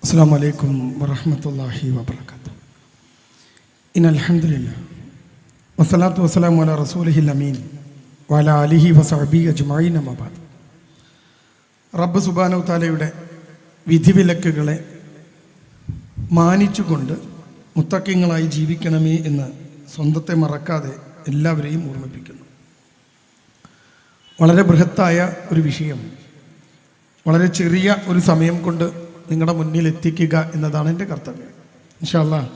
അസ്സലാമു അലൈക്കും വറഹ്മത്തുള്ളാഹി വബറകാതുഹു. ഇന്നൽ ഹംദുലില്ലാഹ് വസ്സലാത്തു വസ്സലാമു അലാ റസൂലിഹിൽ അമീൻ വഅലാ ആലിഹി വസഹ്ബിഹി അജ്മഈൻ അമ്മാ ബഅദ്. റബ്ബ് സുബ്ഹാനഹു തആലയുടെ വിധിവിലക്കുകളെ മാനിച്ചുകൊണ്ട് മുത്തഖീങ്ങളായി ജീവിക്കണമേ എന്ന് സ്വന്തത്തെ മറക്കാതെ എല്ലാവരെയും ഓർമ്മിപ്പിക്കുന്നു. വളരെ ബൃഹത്തായ ഒരു വിഷയം വളരെ ചെറിയ ഒരു സമയം കൊണ്ട് നിങ്ങളുടെ മുന്നിൽ എത്തിക്കുക എന്നതാണ് എൻ്റെ കർത്തവ്യം. ഇൻഷാ അല്ലാഹ്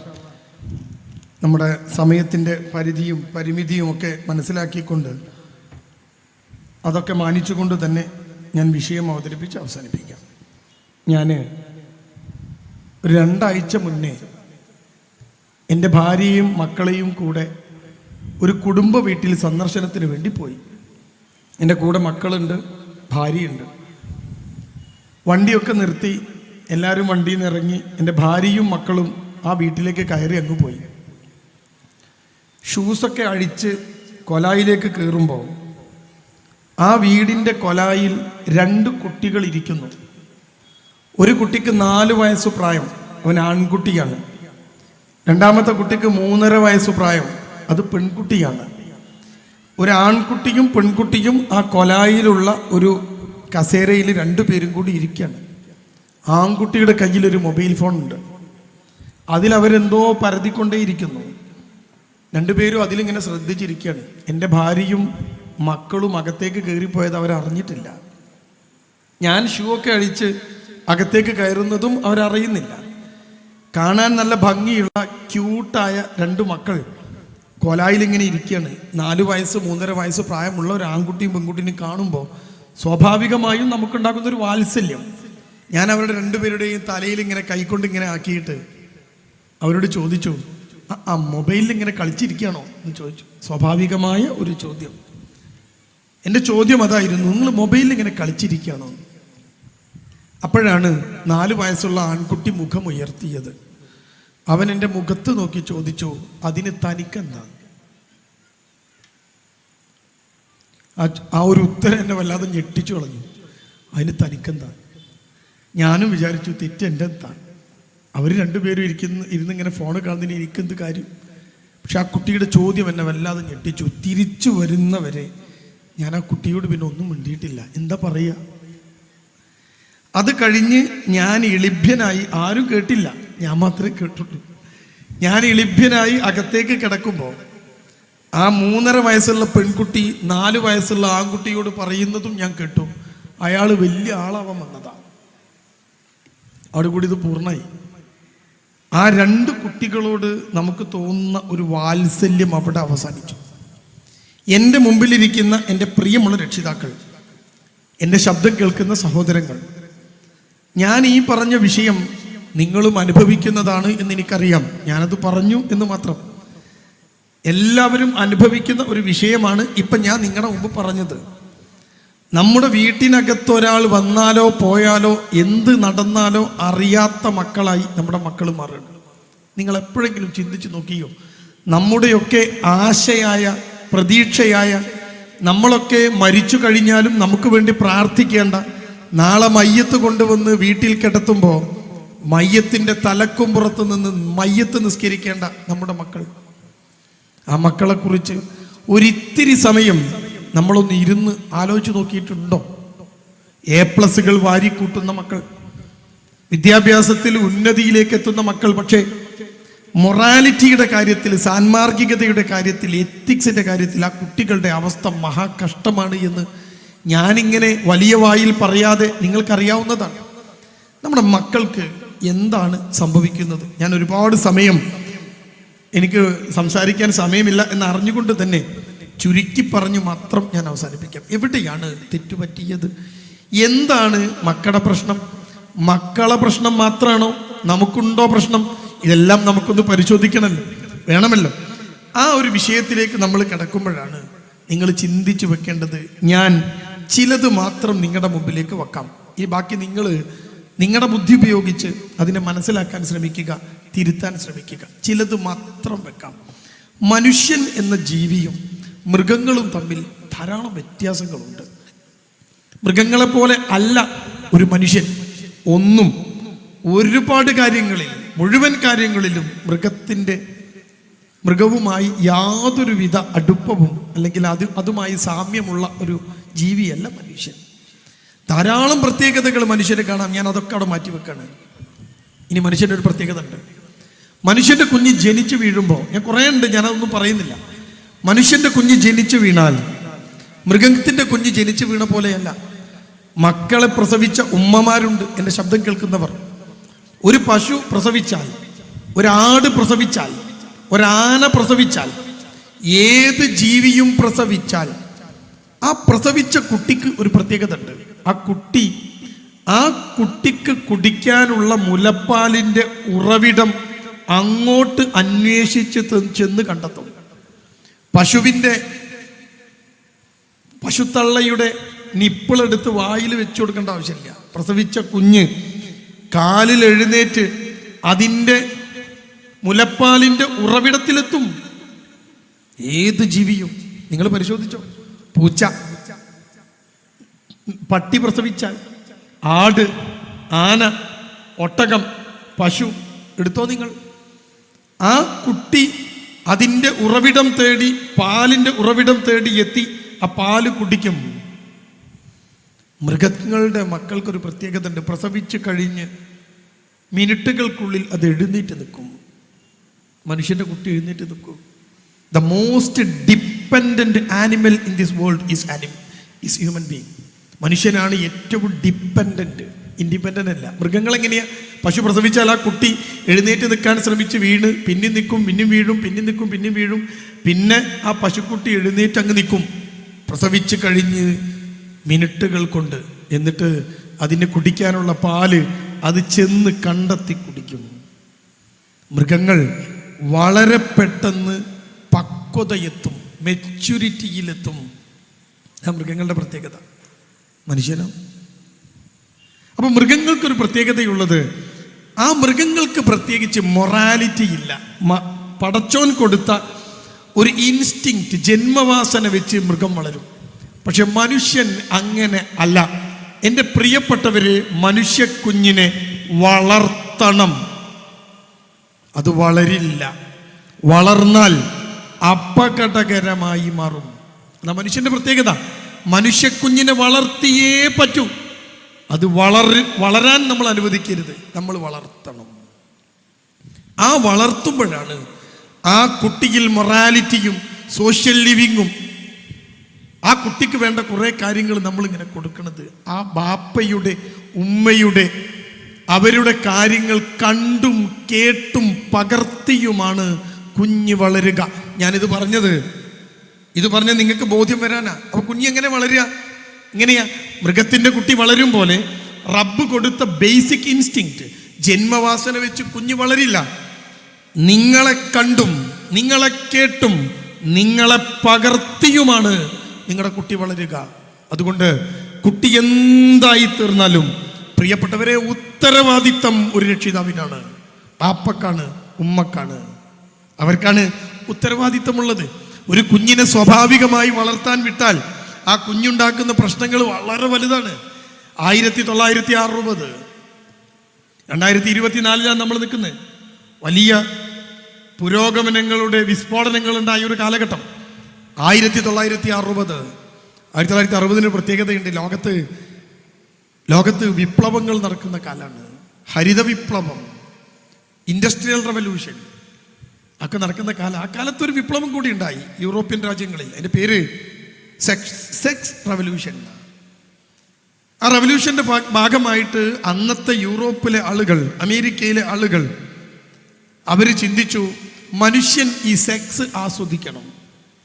നമ്മുടെ സമയത്തിൻ്റെ പരിധിയും പരിമിതിയും ഒക്കെ മനസ്സിലാക്കിക്കൊണ്ട് അതൊക്കെ മാനിച്ചുകൊണ്ട് തന്നെ ഞാൻ വിഷയം അവതരിപ്പിച്ച് അവസാനിപ്പിക്കാം. ഞാൻ ഒരു 2 ആഴ്ച മുന്നേ എൻ്റെ ഭാര്യയും മക്കളെയും കൂടെ ഒരു കുടുംബ വീട്ടിൽ സന്ദർശനത്തിന് വേണ്ടി പോയി. എൻ്റെ കൂടെ മക്കളുണ്ട്, ഭാര്യയുണ്ട്. വണ്ടിയൊക്കെ നിർത്തി എല്ലാവരും വണ്ടിയിൽ നിന്ന് ഇറങ്ങി എൻ്റെ ഭാര്യയും മക്കളും ആ വീട്ടിലേക്ക് കയറി അങ്ങ് പോയി. ഷൂസൊക്കെ അഴിച്ച് കൊലായിലേക്ക് കയറുമ്പോൾ ആ വീടിൻ്റെ കൊലായിൽ 2 കുട്ടികൾ ഇരിക്കുന്നു. ഒരു കുട്ടിക്ക് 4 വയസ്സ് പ്രായം, അവൻ ആൺകുട്ടിയാണ്. രണ്ടാമത്തെ കുട്ടിക്ക് 3.5 വയസ്സ് പ്രായം, അത് പെൺകുട്ടിയാണ്. ഒരു ആൺകുട്ടിയും പെൺകുട്ടിയും ആ കൊലായിലുള്ള ഒരു കസേരയിൽ 2 പേരും കൂടി ഇരിക്കുകയാണ്. ആൺകുട്ടിയുടെ കയ്യിലൊരു മൊബൈൽ ഫോൺ ഉണ്ട്. അതിലവരെന്തോ പരതിക്കൊണ്ടേയിരിക്കുന്നു. 2 പേരും അതിലിങ്ങനെ ശ്രദ്ധിച്ചിരിക്കുകയാണ്. എൻ്റെ ഭാര്യയും മക്കളും അകത്തേക്ക് കയറിപ്പോയത് അവരറിഞ്ഞിട്ടില്ല. ഞാൻ ഷൂ ഒക്കെ അഴിച്ച് അകത്തേക്ക് കയറുന്നതും അവരറിയുന്നില്ല. കാണാൻ നല്ല ഭംഗിയുള്ള ക്യൂട്ടായ 2 മക്കൾ കൊലായിലിങ്ങനെ ഇരിക്കുകയാണ്. 4 വയസ്സ് 3.5 വയസ്സ് പ്രായമുള്ള ഒരു ആൺകുട്ടിയും പെൺകുട്ടിയും കാണുമ്പോൾ സ്വാഭാവികമായും നമുക്കുണ്ടാകുന്നൊരു വാത്സല്യം. ഞാൻ അവരുടെ 2 പേരുടെയും തലയിൽ ഇങ്ങനെ കൈക്കൊണ്ട് ഇങ്ങനെ ആക്കിയിട്ട് അവരോട് ചോദിച്ചു, ആ മൊബൈലിൽ ഇങ്ങനെ കളിച്ചിരിക്കുകയാണോ എന്ന് ചോദിച്ചു. സ്വാഭാവികമായ ഒരു ചോദ്യം. എൻ്റെ ചോദ്യം അതായിരുന്നു, നിങ്ങൾ മൊബൈലിൽ ഇങ്ങനെ കളിച്ചിരിക്കുകയാണോ? അപ്പോഴാണ് 4 വയസ്സുള്ള ആൺകുട്ടി മുഖം ഉയർത്തിയത്. അവൻ എൻ്റെ മുഖത്ത് നോക്കി ചോദിച്ചു, അതിന് തനിക്കെന്താ? ആ ഒരു ഉത്തരം എന്നെ വല്ലാതെ ഞെട്ടിച്ചു കളഞ്ഞു. അതിന് തനിക്കെന്താ? ഞാനും വിചാരിച്ചു തെറ്റെൻ്റെ എന്താണ്. അവർ 2 പേരും ഇരുന്നിങ്ങനെ ഫോണ് കാണുന്നതിന് എനിക്കെന്ത് കാര്യം? പക്ഷെ ആ കുട്ടിയുടെ ചോദ്യം എന്നെ വല്ലാതെ ഞെട്ടിച്ചു. തിരിച്ചു വരുന്നവരെ ഞാൻ ആ കുട്ടിയോട് പിന്നെ ഒന്നും മിണ്ടിയിട്ടില്ല. എന്താ പറയുക? അത് കഴിഞ്ഞ് ഞാൻ ഇളിഭ്യനായി, ആരും കേട്ടില്ല, ഞാൻ മാത്രമേ കേട്ടുള്ളൂ. ഞാൻ ഇളിഭ്യനായി അകത്തേക്ക് കിടക്കുമ്പോൾ ആ 3.5 വയസ്സുള്ള പെൺകുട്ടി 4 വയസ്സുള്ള ആൺകുട്ടിയോട് പറയുന്നതും ഞാൻ കേട്ടു. അയാൾ വലിയ ആളാവാൻ വന്നതാണ്. അതോടുകൂടി ഇത് പൂർണ്ണമായി. ആ 2 കുട്ടികളോട് നമുക്ക് തോന്നുന്ന ഒരു വാത്സല്യം അവിടെ അവസാനിച്ചു. എൻ്റെ മുമ്പിലിരിക്കുന്ന എൻ്റെ പ്രിയമുള്ള രക്ഷിതാക്കൾ, എൻ്റെ ശബ്ദം കേൾക്കുന്ന സഹോദരങ്ങൾ, ഞാൻ ഈ പറഞ്ഞ വിഷയം നിങ്ങളും അനുഭവിക്കുന്നതാണ് എന്ന് എനിക്കറിയാം. ഞാനത് പറഞ്ഞു എന്ന് മാത്രം. എല്ലാവരും അനുഭവിക്കുന്ന ഒരു വിഷയമാണ് ഇപ്പം ഞാൻ നിങ്ങളുടെ മുമ്പ് പറഞ്ഞത്. നമ്മുടെ വീട്ടിനകത്ത് ഒരാൾ വന്നാലോ പോയാലോ എന്ത് നടന്നാലോ അറിയാത്ത മക്കളായി നമ്മുടെ മക്കൾ മാറുന്നു. നിങ്ങൾ എപ്പോഴെങ്കിലും ചിന്തിച്ചു നോക്കിയോ? നമ്മുടെയൊക്കെ ആശയായ, പ്രതീക്ഷയായ, നമ്മളൊക്കെ മരിച്ചു കഴിഞ്ഞാലും നമുക്ക് വേണ്ടി പ്രാർത്ഥിക്കേണ്ട, നാളെ മയ്യത്ത് കൊണ്ടുവന്ന് വീട്ടിൽ കിടത്തുമ്പോൾ മയ്യത്തിൻ്റെ തലക്കുമ്പുറത്ത് നിന്ന് മയ്യത്ത് നിസ്കരിക്കേണ്ട നമ്മുടെ മക്കൾ, ആ മക്കളെക്കുറിച്ച് ഒരിത്തിരി സമയം നമ്മളൊന്ന് ഇരുന്ന് ആലോചിച്ച് നോക്കിയിട്ടുണ്ടോ? A+ വാരിക്കൂട്ടുന്ന മക്കൾ, വിദ്യാഭ്യാസത്തിൽ ഉന്നതിയിലേക്ക് എത്തുന്ന മക്കൾ, പക്ഷേ മൊറാലിറ്റിയുടെ കാര്യത്തിൽ, സാൻമാർഗികതയുടെ കാര്യത്തിൽ, എത്തിക്സിൻ്റെ കാര്യത്തിൽ ആ കുട്ടികളുടെ അവസ്ഥ മഹാകഷ്ടമാണ് എന്ന് ഞാനിങ്ങനെ വലിയ വായിൽ പറയാതെ നിങ്ങൾക്കറിയാവുന്നതാണ്. നമ്മുടെ മക്കൾക്ക് എന്താണ് സംഭവിക്കുന്നത്? ഞാൻ ഒരുപാട് സമയം, എനിക്ക് സംസാരിക്കാൻ സമയമില്ല എന്ന് അറിഞ്ഞുകൊണ്ട് തന്നെ ചുരുക്കി പറഞ്ഞു മാത്രം ഞാൻ അവസാനിപ്പിക്കാം. എവിടെയാണ് തെറ്റുപറ്റിയത്? എന്താണ് മക്കളുടെ പ്രശ്നം? മക്കളെ പ്രശ്നം മാത്രമാണോ? നമുക്കുണ്ടോ പ്രശ്നം? ഇതെല്ലാം നമുക്കൊന്ന് പരിശോധിക്കണമല്ലോ, വേണമല്ലോ. ആ ഒരു വിഷയത്തിലേക്ക് നമ്മൾ കിടക്കുമ്പോഴാണ് നിങ്ങൾ ചിന്തിച്ചു വെക്കേണ്ടത്. ഞാൻ ചിലത് മാത്രം നിങ്ങളുടെ മുമ്പിലേക്ക് വെക്കാം. ഈ ബാക്കി നിങ്ങൾ നിങ്ങളുടെ ബുദ്ധി ഉപയോഗിച്ച് അതിനെ മനസ്സിലാക്കാൻ ശ്രമിക്കുക, തിരുത്താൻ ശ്രമിക്കുക. ചിലത് മാത്രം വെക്കാം. മനുഷ്യൻ എന്ന ജീവിയും മൃഗങ്ങളും തമ്മിൽ ധാരാളം വ്യത്യാസങ്ങളുണ്ട്. മൃഗങ്ങളെപ്പോലെ അല്ല ഒരു മനുഷ്യൻ. ഒന്നും ഒരുപാട് കാര്യങ്ങളിൽ, മുഴുവൻ കാര്യങ്ങളിലും മൃഗവുമായി യാതൊരുവിധ അടുപ്പവും അല്ലെങ്കിൽ അതുമായി സാമ്യമുള്ള ഒരു ജീവിയല്ല മനുഷ്യൻ. ധാരാളം പ്രത്യേകതകൾ മനുഷ്യരെ കാണാം. ഞാൻ അതൊക്കെ അവിടെ മാറ്റി വെക്കാണ്. ഇനി മനുഷ്യൻ്റെ ഒരു പ്രത്യേകത ഉണ്ട്. മനുഷ്യൻ്റെ കുഞ്ഞ് ജനിച്ചു വീഴുമ്പോൾ, ഞാൻ കുറേ ഉണ്ട്, ഞാനതൊന്നും പറയുന്നില്ല. മനുഷ്യൻ്റെ കുഞ്ഞ് ജനിച്ചു വീണാൽ മൃഗത്തിൻ്റെ കുഞ്ഞ് ജനിച്ചു വീണ പോലെയല്ല. മക്കളെ പ്രസവിച്ച ഉമ്മമാരുണ്ട് എൻ്റെ ശബ്ദം കേൾക്കുന്നവർ. ഒരു പശു പ്രസവിച്ചാൽ, ഒരാട് പ്രസവിച്ചാൽ, ഒരാന പ്രസവിച്ചാൽ, ഏത് ജീവിയും പ്രസവിച്ചാൽ ആ പ്രസവിച്ച കുട്ടിക്ക് ഒരു പ്രത്യേകത ഉണ്ട്. ആ കുട്ടിക്ക് കുടിക്കാനുള്ള മുലപ്പാലിൻ്റെ ഉറവിടം അങ്ങോട്ട് അന്വേഷിച്ച് ചെന്ന് കണ്ടെത്തും. പശുത്തള്ളയുടെ നിപ്പിളെടുത്ത് വായിൽ വെച്ചു കൊടുക്കേണ്ട ആവശ്യമില്ല. പ്രസവിച്ച കുഞ്ഞ് കാലിൽ എഴുന്നേറ്റ് അതിൻ്റെ മുലപ്പാലിൻ്റെ ഉറവിടത്തിലെത്തും. ഏത് ജീവിയും നിങ്ങൾ പരിശോധിച്ചോ. പൂച്ച, പട്ടി പ്രസവിച്ചാൽ, ആട്, ആന, ഒട്ടകം, പശു എടുത്തോ നിങ്ങൾ. ആ കുട്ടി അതിൻ്റെ ഉറവിടം തേടി, പാലിൻ്റെ ഉറവിടം തേടി എത്തി ആ പാല് കുടിക്കും. മൃഗങ്ങളുടെ മക്കൾക്കൊരു പ്രത്യേകത ഉണ്ട്. പ്രസവിച്ച് കഴിഞ്ഞ് മിനിറ്റുകൾക്കുള്ളിൽ അത് എഴുന്നേറ്റ് നിൽക്കും. മനുഷ്യൻ്റെ കുട്ടി എഴുന്നേറ്റ് നിൽക്കും. The most dependent animal in this world is human being. മനുഷ്യനാണ് ഏറ്റവും ഡിപ്പെൻഡന്റ്, ഇൻഡിപെൻഡന്റ് അല്ല. മൃഗങ്ങളെങ്ങനെയാ? പശു പ്രസവിച്ചാൽ ആ കുട്ടി എഴുന്നേറ്റ് നിൽക്കാൻ ശ്രമിച്ച് വീണ് പിന്നെയും നിൽക്കും, പിന്നെയും വീഴും, പിന്നെയും നിൽക്കും, പിന്നെയും വീഴും. പിന്നെ ആ പശുക്കുട്ടി എഴുന്നേറ്റ് അങ്ങ് നിൽക്കും പ്രസവിച്ച് കഴിഞ്ഞ് മിനിറ്റുകൾ കൊണ്ട്. എന്നിട്ട് അതിന് കുടിക്കാനുള്ള പാല് അത് ചെന്ന് കണ്ടെത്തി കുടിക്കും. മൃഗങ്ങൾ വളരെ പെട്ടെന്ന് പക്വതയെത്തും, മെച്യൂരിറ്റിയിലെത്തും. ആ മൃഗങ്ങളുടെ പ്രത്യേകത. മനുഷ്യനോ? അപ്പം മൃഗങ്ങൾക്കൊരു പ്രത്യേകതയുള്ളത്, ആ മൃഗങ്ങൾക്ക് പ്രത്യേകിച്ച് മൊറാലിറ്റി ഇല്ല. പടച്ചോൻ കൊടുത്ത ഒരു ഇൻസ്റ്റിങ്ക്റ്റ്, ജന്മവാസന വെച്ച് മൃഗം വളരും. പക്ഷെ മനുഷ്യൻ അങ്ങനെ അല്ല. എൻ്റെ പ്രിയപ്പെട്ടവരെ, മനുഷ്യ കുഞ്ഞിനെ വളർത്തണം. അത് വളരില്ല. വളർന്നാൽ അപകടകരമായി മാറും. എന്നാ മനുഷ്യന്റെ പ്രത്യേകത. മനുഷ്യക്കുഞ്ഞിനെ വളർത്തിയേ പറ്റൂ. അത് വളരാൻ നമ്മൾ അനുവദിക്കരുത്. നമ്മൾ വളർത്തണം. ആ വളർത്തുമ്പോഴാണ് ആ കുട്ടിയിൽ മൊറാലിറ്റിയും സോഷ്യൽ ലിവിങ്ങും, ആ കുട്ടിക്ക് വേണ്ട കുറേ കാര്യങ്ങൾ നമ്മളിങ്ങനെ കൊടുക്കുന്നത്. ആ ബാപ്പയുടെ, ഉമ്മയുടെ, അവരുടെ കാര്യങ്ങൾ കണ്ടും കേട്ടും പകർത്തിയുമാണ് കുഞ്ഞ് വളരുക. ഞാനിത് പറഞ്ഞത് നിങ്ങൾക്ക് ബോധ്യം വരാനാ. അപ്പൊ കുഞ്ഞ് എങ്ങനെ വളരുക? ഇങ്ങനെയാ. മൃഗത്തിന്റെ കുട്ടി വളരും പോലെ റബ്ബ് കൊടുത്ത ബേസിക് ഇൻസ്റ്റിങ്ക്റ്റ്, ജന്മവാസന വെച്ച് കുഞ്ഞ് വളരില്ല. നിങ്ങളെ കണ്ടും നിങ്ങളെ കേട്ടും നിങ്ങളെ പകർത്തിയുമാണ് നിങ്ങളുടെ കുട്ടി വളരുക. അതുകൊണ്ട് കുട്ടി എന്തായി തീർന്നാലും പ്രിയപ്പെട്ടവരെ, ഉത്തരവാദിത്തം ഒരു രക്ഷിതാവിനാണ്. പാപ്പക്കാണ്, ഉമ്മക്കാണ്. അവർക്കാണ് ഉത്തരവാദിത്തമുള്ളത്. ഒരു കുഞ്ഞിനെ സ്വാഭാവികമായി വളർത്താൻ വിട്ടാൽ ആ കുഞ്ഞുണ്ടാക്കുന്ന പ്രശ്നങ്ങൾ വളരെ വലുതാണ്. 1960, 2024 നമ്മൾ നിൽക്കുന്നത്. വലിയ പുരോഗമനങ്ങളുടെ വിസ്ഫോടനങ്ങൾ ഉണ്ടായ ഒരു കാലഘട്ടം. 1960 പ്രത്യേകതയുണ്ട്. ലോകത്ത് വിപ്ലവങ്ങൾ നടക്കുന്ന കാലമാണ്. ഹരിത വിപ്ലവം, ഇൻഡസ്ട്രിയൽ റവല്യൂഷൻ ഒക്കെ നടക്കുന്ന കാലം. ആ കാലത്തൊരു വിപ്ലവം കൂടി ഉണ്ടായി യൂറോപ്യൻ രാജ്യങ്ങളിൽ. അതിൻ്റെ പേര് സെക്സ് റവല്യൂഷൻ. ആ റവല്യൂഷന്റെ ഭാഗമായിട്ട് അന്നത്തെ യൂറോപ്പിലെ ആളുകൾ, അമേരിക്കയിലെ ആളുകൾ, അവർ ചിന്തിച്ചു മനുഷ്യൻ ഈ സെക്സ് ആസ്വദിക്കണം.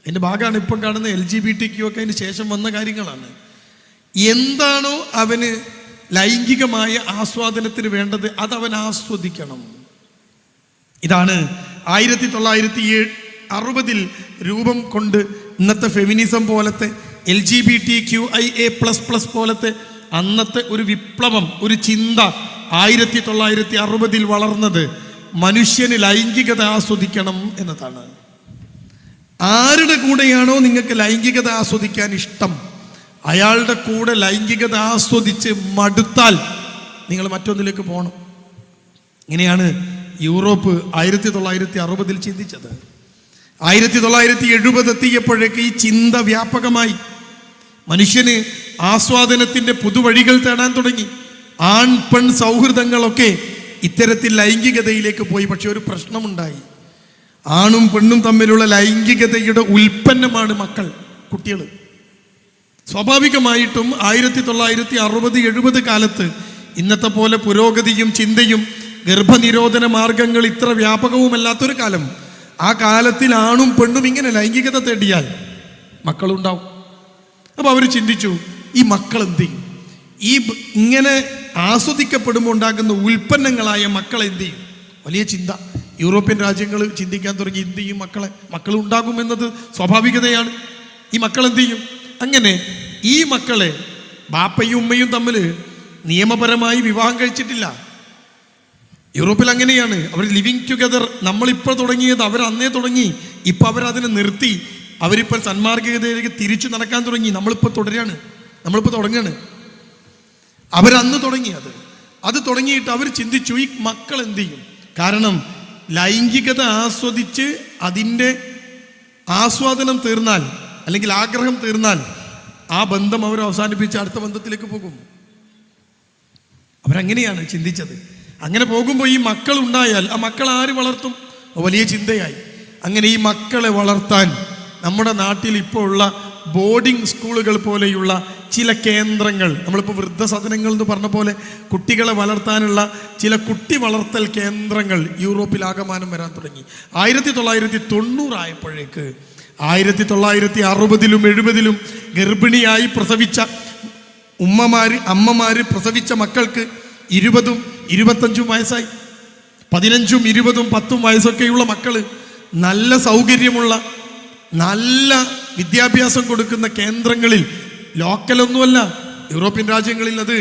അതിൻ്റെ ഭാഗമാണ് ഇപ്പം കാണുന്ന LGBTQ ഒക്കെ. അതിന് ശേഷം വന്ന കാര്യങ്ങളാണ്. എന്താണോ അവന് ലൈംഗികമായ ആസ്വാദനത്തിന് വേണ്ടത് അതവൻ ആസ്വദിക്കണം. ഇതാണ് 1960 രൂപം കൊണ്ട് ഇന്നത്തെ ഫെമിനിസം പോലത്തെ, LGBTQIA++ പോലത്തെ അന്നത്തെ ഒരു വിപ്ലവം, ഒരു ചിന്ത 1960 വളർന്നത് മനുഷ്യന് ലൈംഗികത ആസ്വദിക്കണം എന്നതാണ്. ആരുടെ കൂടെയാണോ നിങ്ങൾക്ക് ലൈംഗികത ആസ്വദിക്കാൻ ഇഷ്ടം, അയാളുടെ കൂടെ ലൈംഗികത ആസ്വദിച്ച് മടുത്താൽ നിങ്ങൾ മറ്റൊന്നിലേക്ക് പോകണം. ഇങ്ങനെയാണ് യൂറോപ്പ് 1960 ചിന്തിച്ചത്. 1970 എത്തിയപ്പോഴേക്ക് ഈ ചിന്ത വ്യാപകമായി. മനുഷ്യന് ആസ്വാദനത്തിന്റെ പുതുവഴികൾ തേടാൻ തുടങ്ങി. ആൺ പെൺ സൗഹൃദങ്ങളൊക്കെ ഇത്തരത്തിൽ ലൈംഗികതയിലേക്ക് പോയി. പക്ഷെ ഒരു പ്രശ്നമുണ്ടായി. ആണും പെണ്ണും തമ്മിലുള്ള ലൈംഗികതയുടെ ഉൽപ്പന്നമാണ് മക്കൾ, കുട്ടികൾ. സ്വാഭാവികമായിട്ടും 1960-70 കാലത്ത് ഇന്നത്തെ പോലെ പുരോഗതിയും ചിന്തയും ഗർഭനിരോധന മാർഗങ്ങൾ ഇത്ര വ്യാപകവുമല്ലാത്തൊരു കാലം. ആ കാലത്തിൽ ആണും പെണ്ണും ഇങ്ങനെ ലൈംഗികത തേടിയാൽ മക്കളുണ്ടാവും. അപ്പൊ അവർ ചിന്തിച്ചു, ഈ മക്കൾ എന്ത് ചെയ്യും? ഈ ഇങ്ങനെ ആസ്വദിക്കപ്പെടുമ്പോൾ ഉണ്ടാകുന്ന ഉൽപ്പന്നങ്ങളായ മക്കൾ എന്ത് ചെയ്യും? വലിയ ചിന്ത. യൂറോപ്യൻ രാജ്യങ്ങൾ ചിന്തിക്കാൻ തുടങ്ങി, എന്ത് ചെയ്യും മക്കൾ ഉണ്ടാകുമെന്നത് സ്വാഭാവികതയാണ്. ഈ മക്കൾ എന്ത് ചെയ്യും? അങ്ങനെ ഈ മക്കളെ ബാപ്പയും ഉമ്മയും തമ്മിൽ നിയമപരമായി വിവാഹം കഴിച്ചിട്ടില്ല. യൂറോപ്പിൽ അങ്ങനെയാണ്. അവർ ലിവിങ് ടുഗദർ. നമ്മളിപ്പോൾ തുടങ്ങിയത് അവർ അന്നേ തുടങ്ങി. ഇപ്പം അവരതിനെ നിർത്തി. അവരിപ്പോൾ സന്മാർഗതയിലേക്ക് തിരിച്ചു നടക്കാൻ തുടങ്ങി. നമ്മളിപ്പോൾ തുടങ്ങുകയാണ്. അവരന്ന് തുടങ്ങി. അത് തുടങ്ങിയിട്ട് അവർ ചിന്തിച്ചു, ഈ മക്കൾ എന്ത് ചെയ്യും? കാരണം ലൈംഗികത ആസ്വദിച്ച് അതിൻ്റെ ആസ്വാദനം തീർന്നാൽ, അല്ലെങ്കിൽ ആഗ്രഹം തീർന്നാൽ, ആ ബന്ധം അവർ അവസാനിപ്പിച്ച് അടുത്ത ബന്ധത്തിലേക്ക് പോകും. അവരങ്ങനെയാണ് ചിന്തിച്ചത്. അങ്ങനെ പോകുമ്പോൾ ഈ മക്കൾ ഉണ്ടായാൽ ആ മക്കൾ ആര് വളർത്തും? വലിയ ചിന്തയായി. അങ്ങനെ ഈ മക്കളെ വളർത്താൻ നമ്മുടെ നാട്ടിൽ ഇപ്പോൾ ഉള്ള ബോർഡിംഗ് സ്കൂളുകൾ പോലെയുള്ള ചില കേന്ദ്രങ്ങൾ, നമ്മളിപ്പോൾ വൃദ്ധസദനങ്ങൾ എന്ന് പറഞ്ഞ പോലെ കുട്ടികളെ വളർത്താനുള്ള ചില കുട്ടി വളർത്തൽ കേന്ദ്രങ്ങൾ യൂറോപ്പിലാകമാനം വരാൻ തുടങ്ങി. 1990 ആയപ്പോഴേക്ക് 1960-ലും 70-ലും ഗർഭിണിയായി പ്രസവിച്ച അമ്മമാര് പ്രസവിച്ച മക്കൾക്ക് 20-ഉം 25-ഉം വയസ്സായി. 15-ഉം 20-ഉം 10-ഉം വയസ്സൊക്കെയുള്ള മക്കള് നല്ല സൗകര്യമുള്ള, നല്ല വിദ്യാഭ്യാസം കൊടുക്കുന്ന കേന്ദ്രങ്ങളിൽ, ലോക്കലൊന്നുമല്ല, യൂറോപ്യൻ രാജ്യങ്ങളിൽ അത്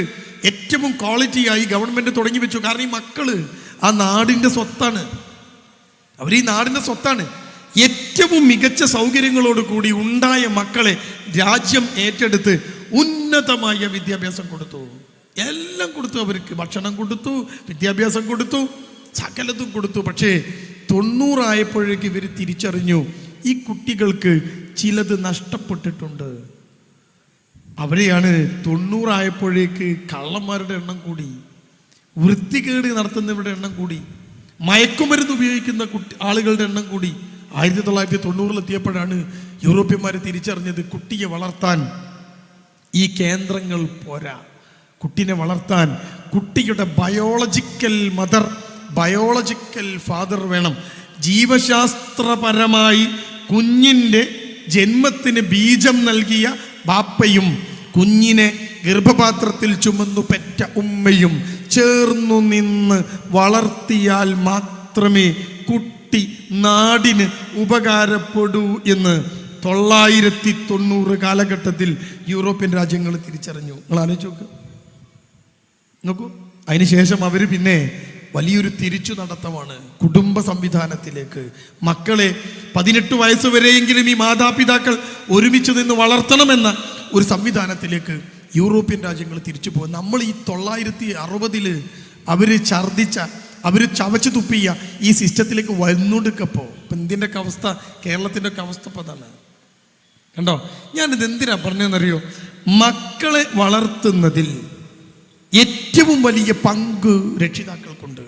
ഏറ്റവും ക്വാളിറ്റിയായി ഗവൺമെന്റ് തുടങ്ങി വെച്ചു. കാരണം ഈ മക്കള് ആ നാടിന്റെ സ്വത്താണ്. അവർ ഈ നാടിന്റെ സ്വത്താണ്. ഏറ്റവും മികച്ച സൗകര്യങ്ങളോട് കൂടി ഉണ്ടായ മക്കളെ രാജ്യം ഏറ്റെടുത്ത് ഉന്നതമായ വിദ്യാഭ്യാസം കൊടുത്തു. എല്ലാം കൊടുത്തു. അവർക്ക് ഭക്ഷണം കൊടുത്തു, വിദ്യാഭ്യാസം കൊടുത്തു, സകലതും കൊടുത്തു. പക്ഷേ 90 ആയപ്പോഴേക്ക് ഇവർ തിരിച്ചറിഞ്ഞു, ഈ കുട്ടികൾക്ക് ചിലത് നഷ്ടപ്പെട്ടിട്ടുണ്ട്. അവരെയാണ് 90 ആയപ്പോഴേക്ക് കള്ളന്മാരുടെ എണ്ണം കൂടി, വൃത്തികേട് നടത്തുന്നവരുടെ എണ്ണം കൂടി, മയക്കുമരുന്ന് ഉപയോഗിക്കുന്ന ആളുകളുടെ എണ്ണം കൂടി. 1990-ലെത്തിയപ്പോഴാണ് യൂറോപ്യന്മാർ തിരിച്ചറിഞ്ഞത്, കുട്ടിയെ വളർത്താൻ ഈ കേന്ദ്രങ്ങൾ പോരാ. കുട്ടിനെ വളർത്താൻ കുട്ടിയുടെ ബയോളജിക്കൽ മദർ, ബയോളജിക്കൽ ഫാദർ വേണം. ജീവശാസ്ത്രപരമായി കുഞ്ഞിൻ്റെ ജന്മത്തിന് ബീജം നൽകിയ ബാപ്പയും കുഞ്ഞിനെ ഗർഭപാത്രത്തിൽ ചുമന്നു പെറ്റ ഉമ്മയും ചേർന്നു നിന്ന് വളർത്തിയാൽ മാത്രമേ കുട്ടി നാടിന് ഉപകാരപ്പെടൂ എന്ന് 990 കാലഘട്ടത്തിൽ യൂറോപ്യൻ രാജ്യങ്ങൾ തിരിച്ചറിഞ്ഞു. നിങ്ങൾ ആലോചിച്ച് നോക്കൂ. അതിനുശേഷം അവർ പിന്നെ വലിയൊരു തിരിച്ചു നടത്തമാണ് കുടുംബ സംവിധാനത്തിലേക്ക്. മക്കളെ 18 വയസ്സ് വരെയെങ്കിലും ഈ മാതാപിതാക്കൾ ഒരുമിച്ച് നിന്ന് വളർത്തണമെന്ന ഒരു സംവിധാനത്തിലേക്ക് യൂറോപ്യൻ രാജ്യങ്ങൾ തിരിച്ചു പോകും. നമ്മൾ ഈ 1960 അവർ ഛർദിച്ച, അവർ ചവച്ചു തുപ്പിയ ഈ സിസ്റ്റത്തിലേക്ക് വന്നുകൊടുക്കപ്പോൾ ഇപ്പം ഇന്ത്യൻ്റെ ഒക്കെ അവസ്ഥ, കേരളത്തിൻ്റെ ഒക്കെ അവസ്ഥ ഇപ്പം അതാണ്. കണ്ടോ? ഞാനിത് എന്തിനാ പറഞ്ഞതെന്നറിയോ? മക്കളെ വളർത്തുന്നതിൽ ഏറ്റവും വലിയ പങ്ക് രക്ഷിതാക്കൾക്കുണ്ട്,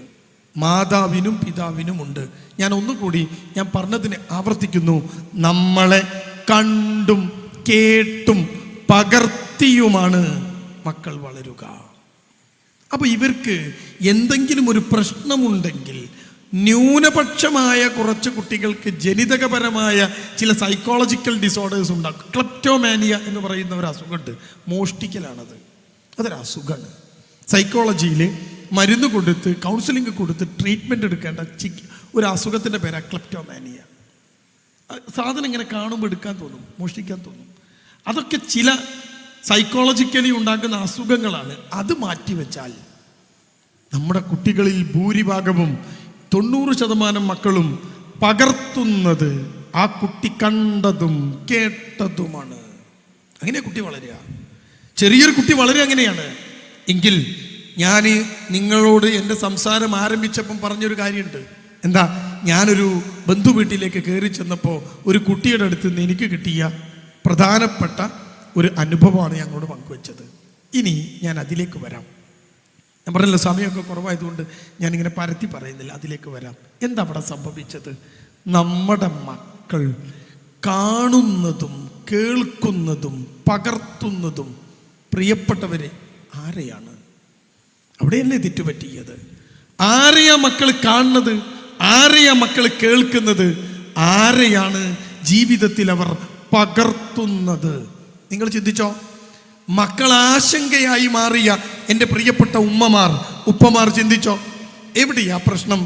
മാതാവിനും പിതാവിനും ഉണ്ട്. ഞാൻ ഒന്നുകൂടി ഞാൻ പറഞ്ഞതിനെ ആവർത്തിക്കുന്നു. നമ്മളെ കണ്ടും കേട്ടും പകർത്തിയുമാണ് മക്കൾ വളരുക. അപ്പൊ ഇവർക്ക് എന്തെങ്കിലും ഒരു പ്രശ്നമുണ്ടെങ്കിൽ, ന്യൂനപക്ഷമായ കുറച്ച് കുട്ടികൾക്ക് ജനിതകപരമായ ചില സൈക്കോളജിക്കൽ ഡിസോർഡേഴ്സ് ഉണ്ടാകും. ക്ലെപ്റ്റോമാനിയ എന്ന് പറയുന്ന ഒരു അസുഖമുണ്ട്. മോഷ്ടിക്കലാണത്. അതൊരു അസുഖമാണ്. സൈക്കോളജിയിൽ മരുന്ന് കൊടുത്ത്, കൗൺസിലിംഗ് കൊടുത്ത് ട്രീറ്റ്മെൻറ്റ് എടുക്കേണ്ട ഒരു അസുഖത്തിൻ്റെ പേരാണ് ക്ലെപ്റ്റോമാനിയ. സാധനം ഇങ്ങനെ കാണുമ്പോൾ എടുക്കാൻ തോന്നും, മോഷ്ടിക്കാൻ തോന്നും. അതൊക്കെ ചില സൈക്കോളജിക്കലി ഉണ്ടാക്കുന്ന അസുഖങ്ങളാണ്. അത് മാറ്റിവെച്ചാൽ നമ്മുടെ കുട്ടികളിൽ ഭൂരിഭാഗവും 90% മക്കളും പകർത്തുന്നത് ആ കുട്ടി കണ്ടതും കേട്ടതുമാണ്. അങ്ങനെ കുട്ടി വളരുക. ചെറിയൊരു കുട്ടി വളരെ അങ്ങനെയാണ്. എങ്കിൽ ഞാൻ നിങ്ങളോട് എൻ്റെ സംസാരം ആരംഭിച്ചപ്പം പറഞ്ഞൊരു കാര്യമുണ്ട്. എന്താ? ഞാനൊരു ബന്ധു വീട്ടിലേക്ക് കയറി ചെന്നപ്പോൾ ഒരു കുട്ടിയുടെ അടുത്ത് നിന്ന് എനിക്ക് കിട്ടിയ പ്രധാനപ്പെട്ട ഒരു അനുഭവമാണ് ഞങ്ങളോട് പങ്കുവച്ചത്. ഇനി ഞാൻ അതിലേക്ക് വരാം. ഞാൻ പറഞ്ഞല്ലോ സമയമൊക്കെ കുറവായതുകൊണ്ട് ഞാനിങ്ങനെ പരത്തി പറയുന്നില്ല, അതിലേക്ക് വരാം. എന്താ അവിടെ സംഭവിച്ചത്? നമ്മുടെ മക്കൾ കാണുന്നതും കേൾക്കുന്നതും പകർത്തുന്നതും പ്രിയപ്പെട്ടവരെ ആരെയാണ്? അവിടെയല്ലേ തെറ്റുപറ്റിയത്? ആരെയാ മക്കൾ കാണുന്നത്? ആരെയാ മക്കൾ കേൾക്കുന്നത്? ആരെയാണ് ജീവിതത്തിൽ അവർ പകർത്തുന്നത്? നിങ്ങൾ ചിന്തിച്ചോ? മക്കൾ ആശങ്കയായി മാറിയ എൻ്റെ പ്രിയപ്പെട്ട ഉമ്മമാർ, ഉപ്പമാർ ചിന്തിച്ചോ? എവിടെയാ പ്രശ്നം?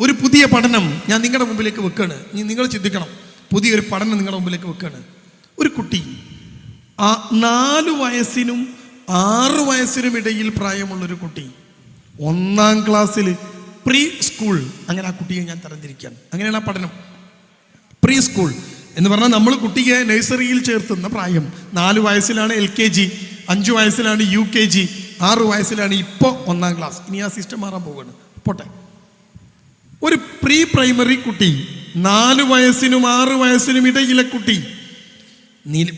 ഒരു പുതിയ പഠനം ഞാൻ നിങ്ങളുടെ മുമ്പിലേക്ക് വെക്കാണ്. നിങ്ങൾ ചിന്തിക്കണം, പുതിയൊരു പഠനം നിങ്ങളുടെ മുമ്പിലേക്ക് വെക്കാണ്. ഒരു കുട്ടി 4 വയസ്സിനും 6 വയസ്സിനും ഇടയിൽ പ്രായമുള്ളൊരു കുട്ടി 1-ാം ക്ലാസ്സിൽ പ്രീ സ്കൂൾ, അങ്ങനെ ആ കുട്ടിയെ ഞാൻ തരംതിരിക്കുകയാണ്. അങ്ങനെയാണ് ആ പഠനം. പ്രീ സ്കൂൾ എന്ന് പറഞ്ഞാൽ നമ്മൾ കുട്ടിയെ നഴ്സറിയിൽ ചേർത്തുന്ന പ്രായം. 4 വയസ്സിലാണ് LKG, 5 വയസ്സിലാണ് UKG, 6 വയസ്സിലാണ് ഇപ്പോൾ 1-ാം ക്ലാസ്. ഇനി ആ സിസ്റ്റം മാറാൻ പോവുകയാണ്. പോട്ടെ, ഒരു പ്രീ പ്രൈമറി കുട്ടി, 4 വയസ്സിനും 6 വയസ്സിനും ഇടയിലെ കുട്ടി,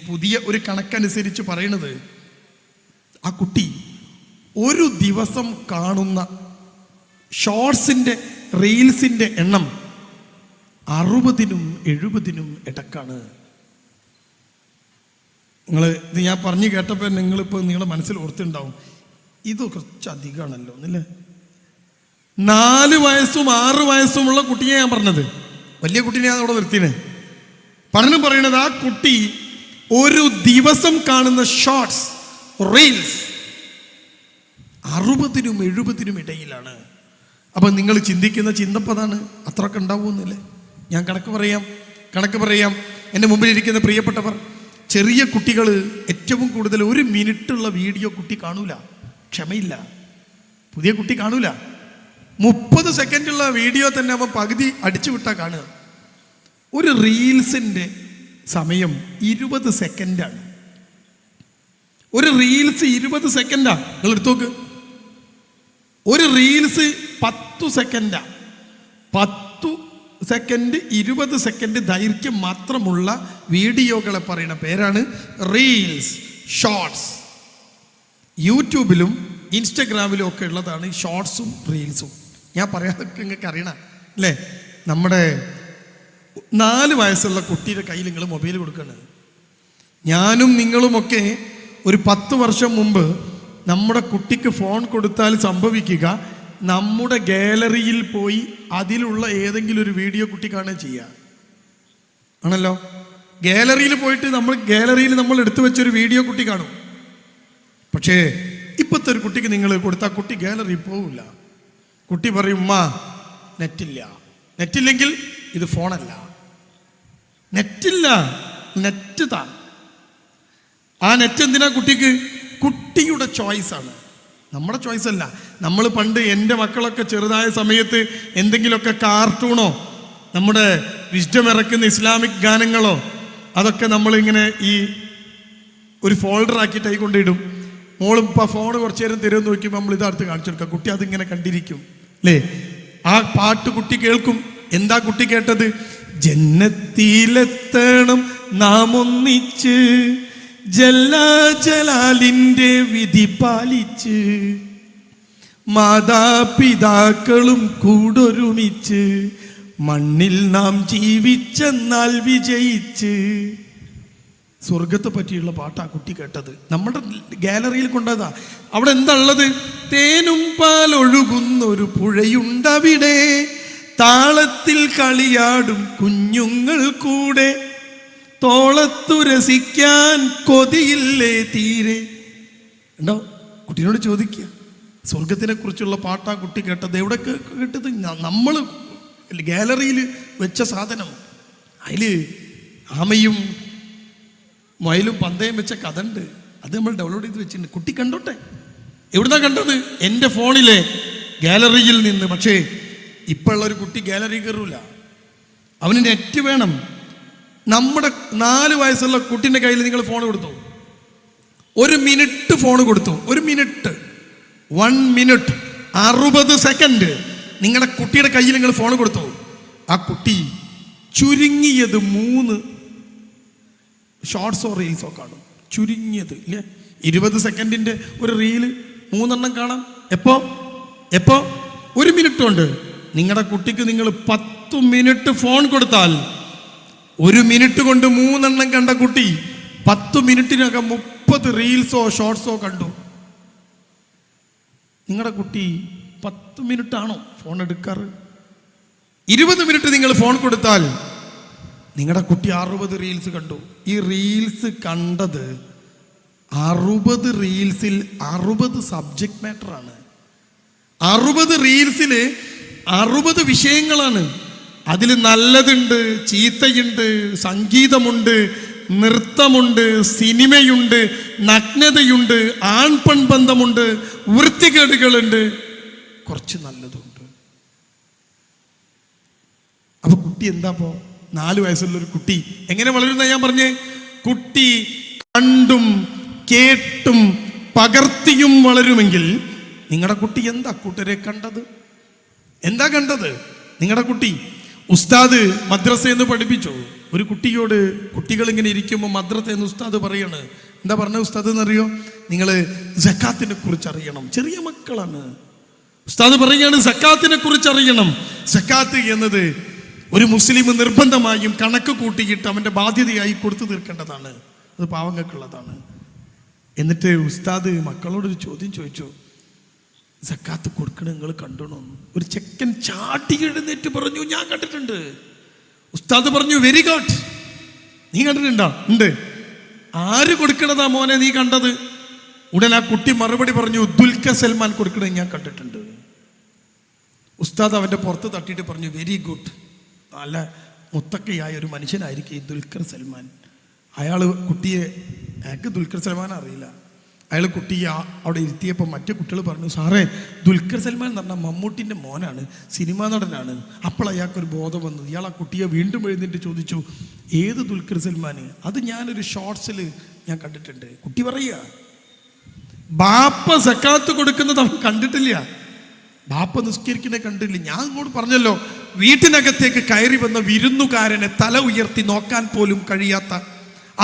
പുതിയ ഒരു കണക്കനുസരിച്ച് പറയണത് ആ കുട്ടി ഒരു ദിവസം കാണുന്ന ഷോർട്സിൻ്റെ റീൽസിൻ്റെ എണ്ണം 60-നും 70-നും ഇടക്കാണ്. ഇത് ഞാൻ പറഞ്ഞു കേട്ടപ്പോൾ നിങ്ങളിപ്പോൾ നിങ്ങളുടെ മനസ്സിൽ ഓർത്തുണ്ടാവും, ഇത് കുറച്ച് അധികമാണല്ലോ എന്നല്ലേ. 4 വയസ്സും 6 വയസ്സുമുള്ള കുട്ടിയെ ഞാൻ പറഞ്ഞത്, വലിയ കുട്ടീനെ ഞാൻ അവിടെ നിർത്തിനെ. പഠനം പറയണത് ആ കുട്ടി ഒരു ദിവസം കാണുന്ന ഷോർട്സ് റീൽസ് 60-നും 70-നും ഇടയിലാണ്. അപ്പം നിങ്ങൾ ചിന്തിക്കുന്ന ചിന്തപ്പതാണ് അത്രയൊക്കെ ഉണ്ടാവുമെന്നില്ലേ? ഞാൻ കണക്ക് പറയാം. എൻ്റെ മുമ്പിലിരിക്കുന്ന പ്രിയപ്പെട്ടവർ, ചെറിയ കുട്ടികൾ ഏറ്റവും കൂടുതൽ 1 മിനിറ്റുള്ള വീഡിയോ കുട്ടി കാണൂല, ക്ഷമയില്ല. പുതിയ കുട്ടി കാണൂല. 30 സെക്കൻഡുള്ള വീഡിയോ തന്നെ അവൻ പകുതി അടിച്ചു വിട്ടാൽ കാണുക. ഒരു റീൽസിൻ്റെ സമയം 20 സെക്കൻഡാണ്. ഒരു റീൽസ് 20 സെക്കൻഡാണ്. നിങ്ങൾ എടുത്തു നോക്ക്. ഒരു റീൽസ് 10 സെക്കൻഡാണ്. 10 സെക്കൻഡ് 20 സെക്കൻഡ് ദൈർഘ്യം മാത്രമുള്ള വീഡിയോകളെ പറയുന്ന പേരാണ് റീൽസ്, ഷോർട്സ്. യൂട്യൂബിലും ഇൻസ്റ്റഗ്രാമിലും ഒക്കെ ഉള്ളതാണ് ഷോർട്സും റീൽസും. ഞാൻ പറയാതൊക്കെ നിങ്ങൾക്ക് അറിയണം അല്ലേ? നമ്മുടെ 4 വയസ്സുള്ള കുട്ടിയുടെ കയ്യിൽ നിങ്ങൾ മൊബൈൽ കൊടുക്കണം. ഞാനും നിങ്ങളുമൊക്കെ ഒരു 10 വർഷം മുമ്പ് നമ്മുടെ കുട്ടിക്ക് ഫോൺ കൊടുത്താൽ സംഭവിക്കുക, നമ്മുടെ ഗാലറിയിൽ പോയി അതിലുള്ള ഏതെങ്കിലും ഒരു വീഡിയോ കുട്ടി കാണുക ചെയ്യുക ആണല്ലോ. ഗാലറിയിൽ പോയിട്ട് നമ്മൾ എടുത്തു വെച്ചൊരു വീഡിയോ കുട്ടി കാണും. പക്ഷേ ഇപ്പോഴത്തെ ഒരു കുട്ടിക്ക് നിങ്ങൾ കൊടുത്താൽ കുട്ടി ഗാലറിയിൽ പോവില്ല. കുട്ടി പറയും, ഉമ്മ നെറ്റില്ലെങ്കിൽ ഇത് ഫോണല്ല, നെറ്റില്ല, നെറ്റ് താ. ആ നെറ്റ് എന്തിനാ കുട്ടിക്ക്? കുട്ടിയുടെ ചോയ്സാണ്, നമ്മുടെ ചോയ്സ് അല്ല. നമ്മൾ പണ്ട് എൻ്റെ മക്കളൊക്കെ ചെറുതായ സമയത്ത് എന്തെങ്കിലുമൊക്കെ കാർട്ടൂണോ നമ്മുടെ വിസ്ഡം ഇറക്കുന്ന ഇസ്ലാമിക് ഗാനങ്ങളോ അതൊക്കെ നമ്മളിങ്ങനെ ഈ ഒരു ഫോൾഡർ ആക്കിയിട്ട് കൊണ്ടിടും. മോളും ഇപ്പോൾ ഫോൺ കുറച്ച് നേരം തരുമെന്ന് നോക്കിയപ്പോൾ നമ്മൾ ഇതടുത്ത് കാണിച്ചു കൊടുക്കുക. കുട്ടി അതിങ്ങനെ കണ്ടിരിക്കും അല്ലേ? ആ പാട്ട് കുട്ടി കേൾക്കും. എന്താ കുട്ടി കേട്ടത്? ജന്നത്തിലെത്തണം നാം ഒന്നിച്ച്, ജലാലിന്റെ വിധി പാലിച്ച്, മാതാപിതാക്കളും കൂടൊരുമിച്ച്, മണ്ണിൽ നാം ജീവിച്ചെന്നാൽ വിജയിച്ച്. സ്വർഗത്തെ പറ്റിയുള്ള പാട്ടാ കുട്ടി കേട്ടത്. നമ്മുടെ ഗാലറിയിൽ കൊണ്ടതാ. അവിടെ എന്താ ഉള്ളത്? തേനും പാലൊഴുകുന്നൊരു പുഴയുണ്ടവിടെ, താളത്തിൽ കളിയാടും കുഞ്ഞുങ്ങൾ കൂടെ, തോളത്തു രസിക്കാൻ കൊതിയില്ലേ തീരെ. ഉണ്ടോ? കുട്ടീനോട് ചോദിക്കുക, സ്വർഗത്തിനെ കുറിച്ചുള്ള പാട്ടാ കുട്ടി കേട്ടത്. എവിടെ കേട്ടത്? നമ്മൾ ഗാലറിയിൽ വെച്ച സാധനം. അതിൽ ആമയും മയിലും പന്തയം വെച്ച കഥ ഉണ്ട്. അത് നമ്മൾ ഡൗൺലോഡ് ചെയ്ത് വെച്ചിട്ടുണ്ട്. കുട്ടി കണ്ടോട്ടെ. എവിടുന്നാ കണ്ടത്? എൻ്റെ ഫോണിലെ ഗാലറിയിൽ നിന്ന്. പക്ഷേ ഇപ്പോഴുള്ള ഒരു കുട്ടി ഗാലറി കയറൂല, അവന് നെറ്റ് വേണം. നമ്മുടെ 4 വയസ്സുള്ള കുട്ടീൻ്റെ കയ്യിൽ നിങ്ങൾ ഫോൺ കൊടുത്തു, 1 മിനിറ്റ് ഫോൺ കൊടുത്തു, 1 മിനിറ്റ് 1 മിനിറ്റ് 60 സെക്കൻഡ് നിങ്ങളുടെ കുട്ടിയുടെ കയ്യിൽ നിങ്ങൾ ഫോൺ കൊടുത്തു. ആ കുട്ടി ചുരുങ്ങിയത് 3 ഷോർട്സോ റീൽസോ കാണും. ചുരുങ്ങിയത് ഇല്ലേ, 20 സെക്കൻഡിന്റെ ഒരു റീല് 3 എണ്ണം കാണാം. എപ്പോ 1 മിനിറ്റ് കൊണ്ട്. നിങ്ങളുടെ കുട്ടിക്ക് നിങ്ങൾ 10 മിനിറ്റ് ഫോൺ കൊടുത്താൽ 1 മിനിറ്റ് കൊണ്ട് 3 എണ്ണം കണ്ട കുട്ടി 10 മിനിറ്റിനകം 30 റീൽസോ ഷോർട്സോ കണ്ടു. നിങ്ങളുടെ കുട്ടി 10 മിനിറ്റ് ആണോ ഫോൺ എടുക്കാറ്? 20 മിനിറ്റ് നിങ്ങൾ ഫോൺ കൊടുത്താൽ നിങ്ങളുടെ കുട്ടി 60 റീൽസ് കണ്ടു. ഈ റീൽസ് കണ്ടത് 60 റീൽസിൽ 60 സബ്ജക്ട് മാറ്റർ ആണ്. 60 റീൽസിൽ 60 വിഷയങ്ങളാണ്. അതിൽ നല്ലതുണ്ട്, ചീത്തയുണ്ട്, സംഗീതമുണ്ട്, നൃത്തമുണ്ട്, സിനിമയുണ്ട്, നഗ്നതയുണ്ട്, ആൺപെൺ ബന്ധമുണ്ട്, വൃത്തികേടുകളുണ്ട്, കുറച്ച് നല്ലതുണ്ട്. അപ്പൊ കുട്ടി എന്താ 4 വയസ്സുള്ള ഒരു കുട്ടി എങ്ങനെ വളരുന്ന ഞാൻ പറഞ്ഞേ? കുട്ടി കണ്ടും കേട്ടും പകർത്തിയും വളരുമെങ്കിൽ നിങ്ങളുടെ കുട്ടി എന്താ കൂട്ടരെ കണ്ടത്? എന്താ കണ്ടത് നിങ്ങളുടെ കുട്ടി? ഉസ്താദ് മദ്രസയെന്ന് പഠിപ്പിച്ചു. ഒരു കുട്ടിയോട് കുട്ടികൾ ഇങ്ങനെ ഇരിക്കുമ്പോൾ മദ്രസയെന്ന് ഉസ്താദ് പറയാണ്. എന്താ പറഞ്ഞ ഉസ്താദ് എന്നറിയോ? നിങ്ങൾ സക്കാത്തിനെ കുറിച്ച് അറിയണം. ചെറിയ മക്കളാണ്. ഉസ്താദ് പറയുകയാണ് സക്കാത്തിനെ കുറിച്ച് അറിയണം. സക്കാത്ത് എന്നത് ഒരു മുസ്ലിം നിർബന്ധമായും കണക്ക് കൂട്ടിയിട്ട് അവന്റെ ബാധ്യതയായി കൊടുത്തു തീർക്കേണ്ടതാണ്. അത് പാവങ്ങൾക്കുള്ളതാണ്. എന്നിട്ട് ഉസ്താദ് മക്കളോടൊരു ചോദ്യം ചോദിച്ചു, സക്കാത്ത് കൊടുക്കണ നിങ്ങൾ കണ്ടോണോ? ഒരു ചെക്കൻ ചാട്ടി എഴുന്നേറ്റ് പറഞ്ഞു, ഞാൻ കണ്ടിട്ടുണ്ട്. ഉസ്താദ് പറഞ്ഞു, വെരി ഗുഡ്, നീ കണ്ടിട്ടുണ്ടോ? ഉണ്ട്. ആര് കൊടുക്കണതാ മോനെ നീ കണ്ടത്? ഉടനെ ആ കുട്ടി മറുപടി പറഞ്ഞു, ദുൽഖർ സൽമാൻ കൊടുക്കണത് ഞാൻ കണ്ടിട്ടുണ്ട്. ഉസ്താദ് അവന്റെ പുറത്ത് തട്ടിയിട്ട് പറഞ്ഞു, വെരി ഗുഡ്, നല്ല മുത്തക്കയായ ഒരു മനുഷ്യനായിരിക്കും ഈ ദുൽഖർ സൽമാൻ. അയാൾക്ക് ദുൽഖർ സൽമാൻ അറിയില്ല. അയാൾ കുട്ടിയെ അവിടെ ഇരുത്തിയപ്പോൾ മറ്റു കുട്ടികൾ പറഞ്ഞു, സാറേ ദുൽഖർ സൽമാൻ എന്ന് പറഞ്ഞാൽ മമ്മൂട്ടിൻ്റെ മോനാണ്, സിനിമാ നടനാണ്. അപ്പോൾ അയാൾക്കൊരു ബോധം വന്നത്. ഇയാൾ ആ കുട്ടിയെ വീണ്ടും എഴുന്നേറ്റ് ചോദിച്ചു, ഏത് ദുൽഖർ സൽമാൻ? അത് ഞാനൊരു ഷോർട്സിൽ ഞാൻ കണ്ടിട്ടുണ്ട്. കുട്ടി പറയുക, ബാപ്പ സക്കാത്ത് കൊടുക്കുന്നത് അവൻ കണ്ടിട്ടില്ല, ബാപ്പ നിസ്കരിക്കുന്നത് കണ്ടില്ല. ഞാൻ ഇങ്ങോട്ട് പറഞ്ഞല്ലോ, വീട്ടിനകത്തേക്ക് കയറി വന്ന വിരുന്നുകാരനെ തല ഉയർത്തി നോക്കാൻ പോലും കഴിയാത്ത,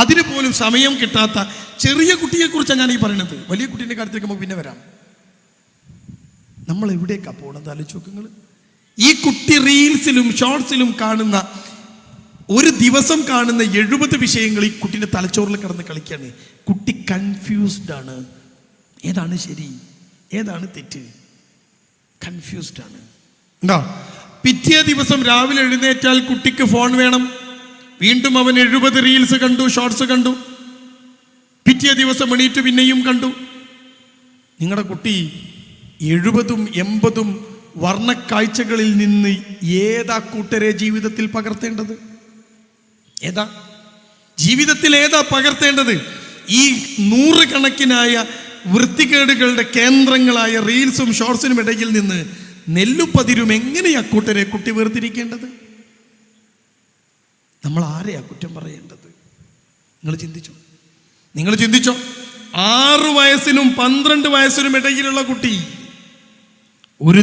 അതിന് പോലും സമയം കിട്ടാത്ത ചെറിയ കുട്ടിയെ കുറിച്ചാണ് ഞാൻ ഈ പറയുന്നത്. വലിയ കുട്ടീൻ്റെ കാര്യത്തിലേക്ക് നമുക്ക് പിന്നെ വരാം. നമ്മൾ എവിടേക്കാ പോകണത് ആലോചിച്ച് നോക്കുങ്ങൾ. ഈ കുട്ടി റീൽസിലും ഷോർട്സിലും കാണുന്ന, ഒരു ദിവസം കാണുന്ന 70 വിഷയങ്ങൾ ഈ കുട്ടീൻ്റെ തലച്ചോറിൽ കിടന്ന് കളിക്കുകയാണ്. കുട്ടി കൺഫ്യൂസ്ഡ് ആണ്. ഏതാണ് ശരി, ഏതാണ് തെറ്റ്? കൺഫ്യൂസ്ഡ് ആണ്. ഉണ്ടോ? പിറ്റേ ദിവസം രാവിലെ എഴുന്നേറ്റാൽ കുട്ടിക്ക് ഫോൺ വേണം. വീണ്ടും അവൻ 70 റീൽസ് കണ്ടു, ഷോർട്സ് കണ്ടു. പിറ്റേ ദിവസം എണീറ്റ് പിന്നെയും കണ്ടു. നിങ്ങളുടെ കുട്ടി 70ഉം 80ഉം വർണ്ണക്കാഴ്ചകളിൽ നിന്ന് ഏതാ കൂട്ടരെ ജീവിതത്തിൽ പകർത്തേണ്ടത്? ഏതാ ജീവിതത്തിൽ ഏതാ പകർത്തേണ്ടത്? ഈ 100 കണക്കിനായ വൃത്തികേടുകളുടെ കേന്ദ്രങ്ങളായ റീൽസും ഷോർട്സിനും ഇടയിൽ നിന്ന് നെല്ലും പതിരും എങ്ങനെയാ കൂട്ടരെ കുട്ടി വേർതിരിക്കേണ്ടത്? നമ്മൾ ആരെയാ കുറ്റം പറയേണ്ടത്? നിങ്ങൾ ചിന്തിച്ചോ? 6 വയസ്സിനും 12 വയസ്സിനും ഇടയിലുള്ള കുട്ടി ഒരു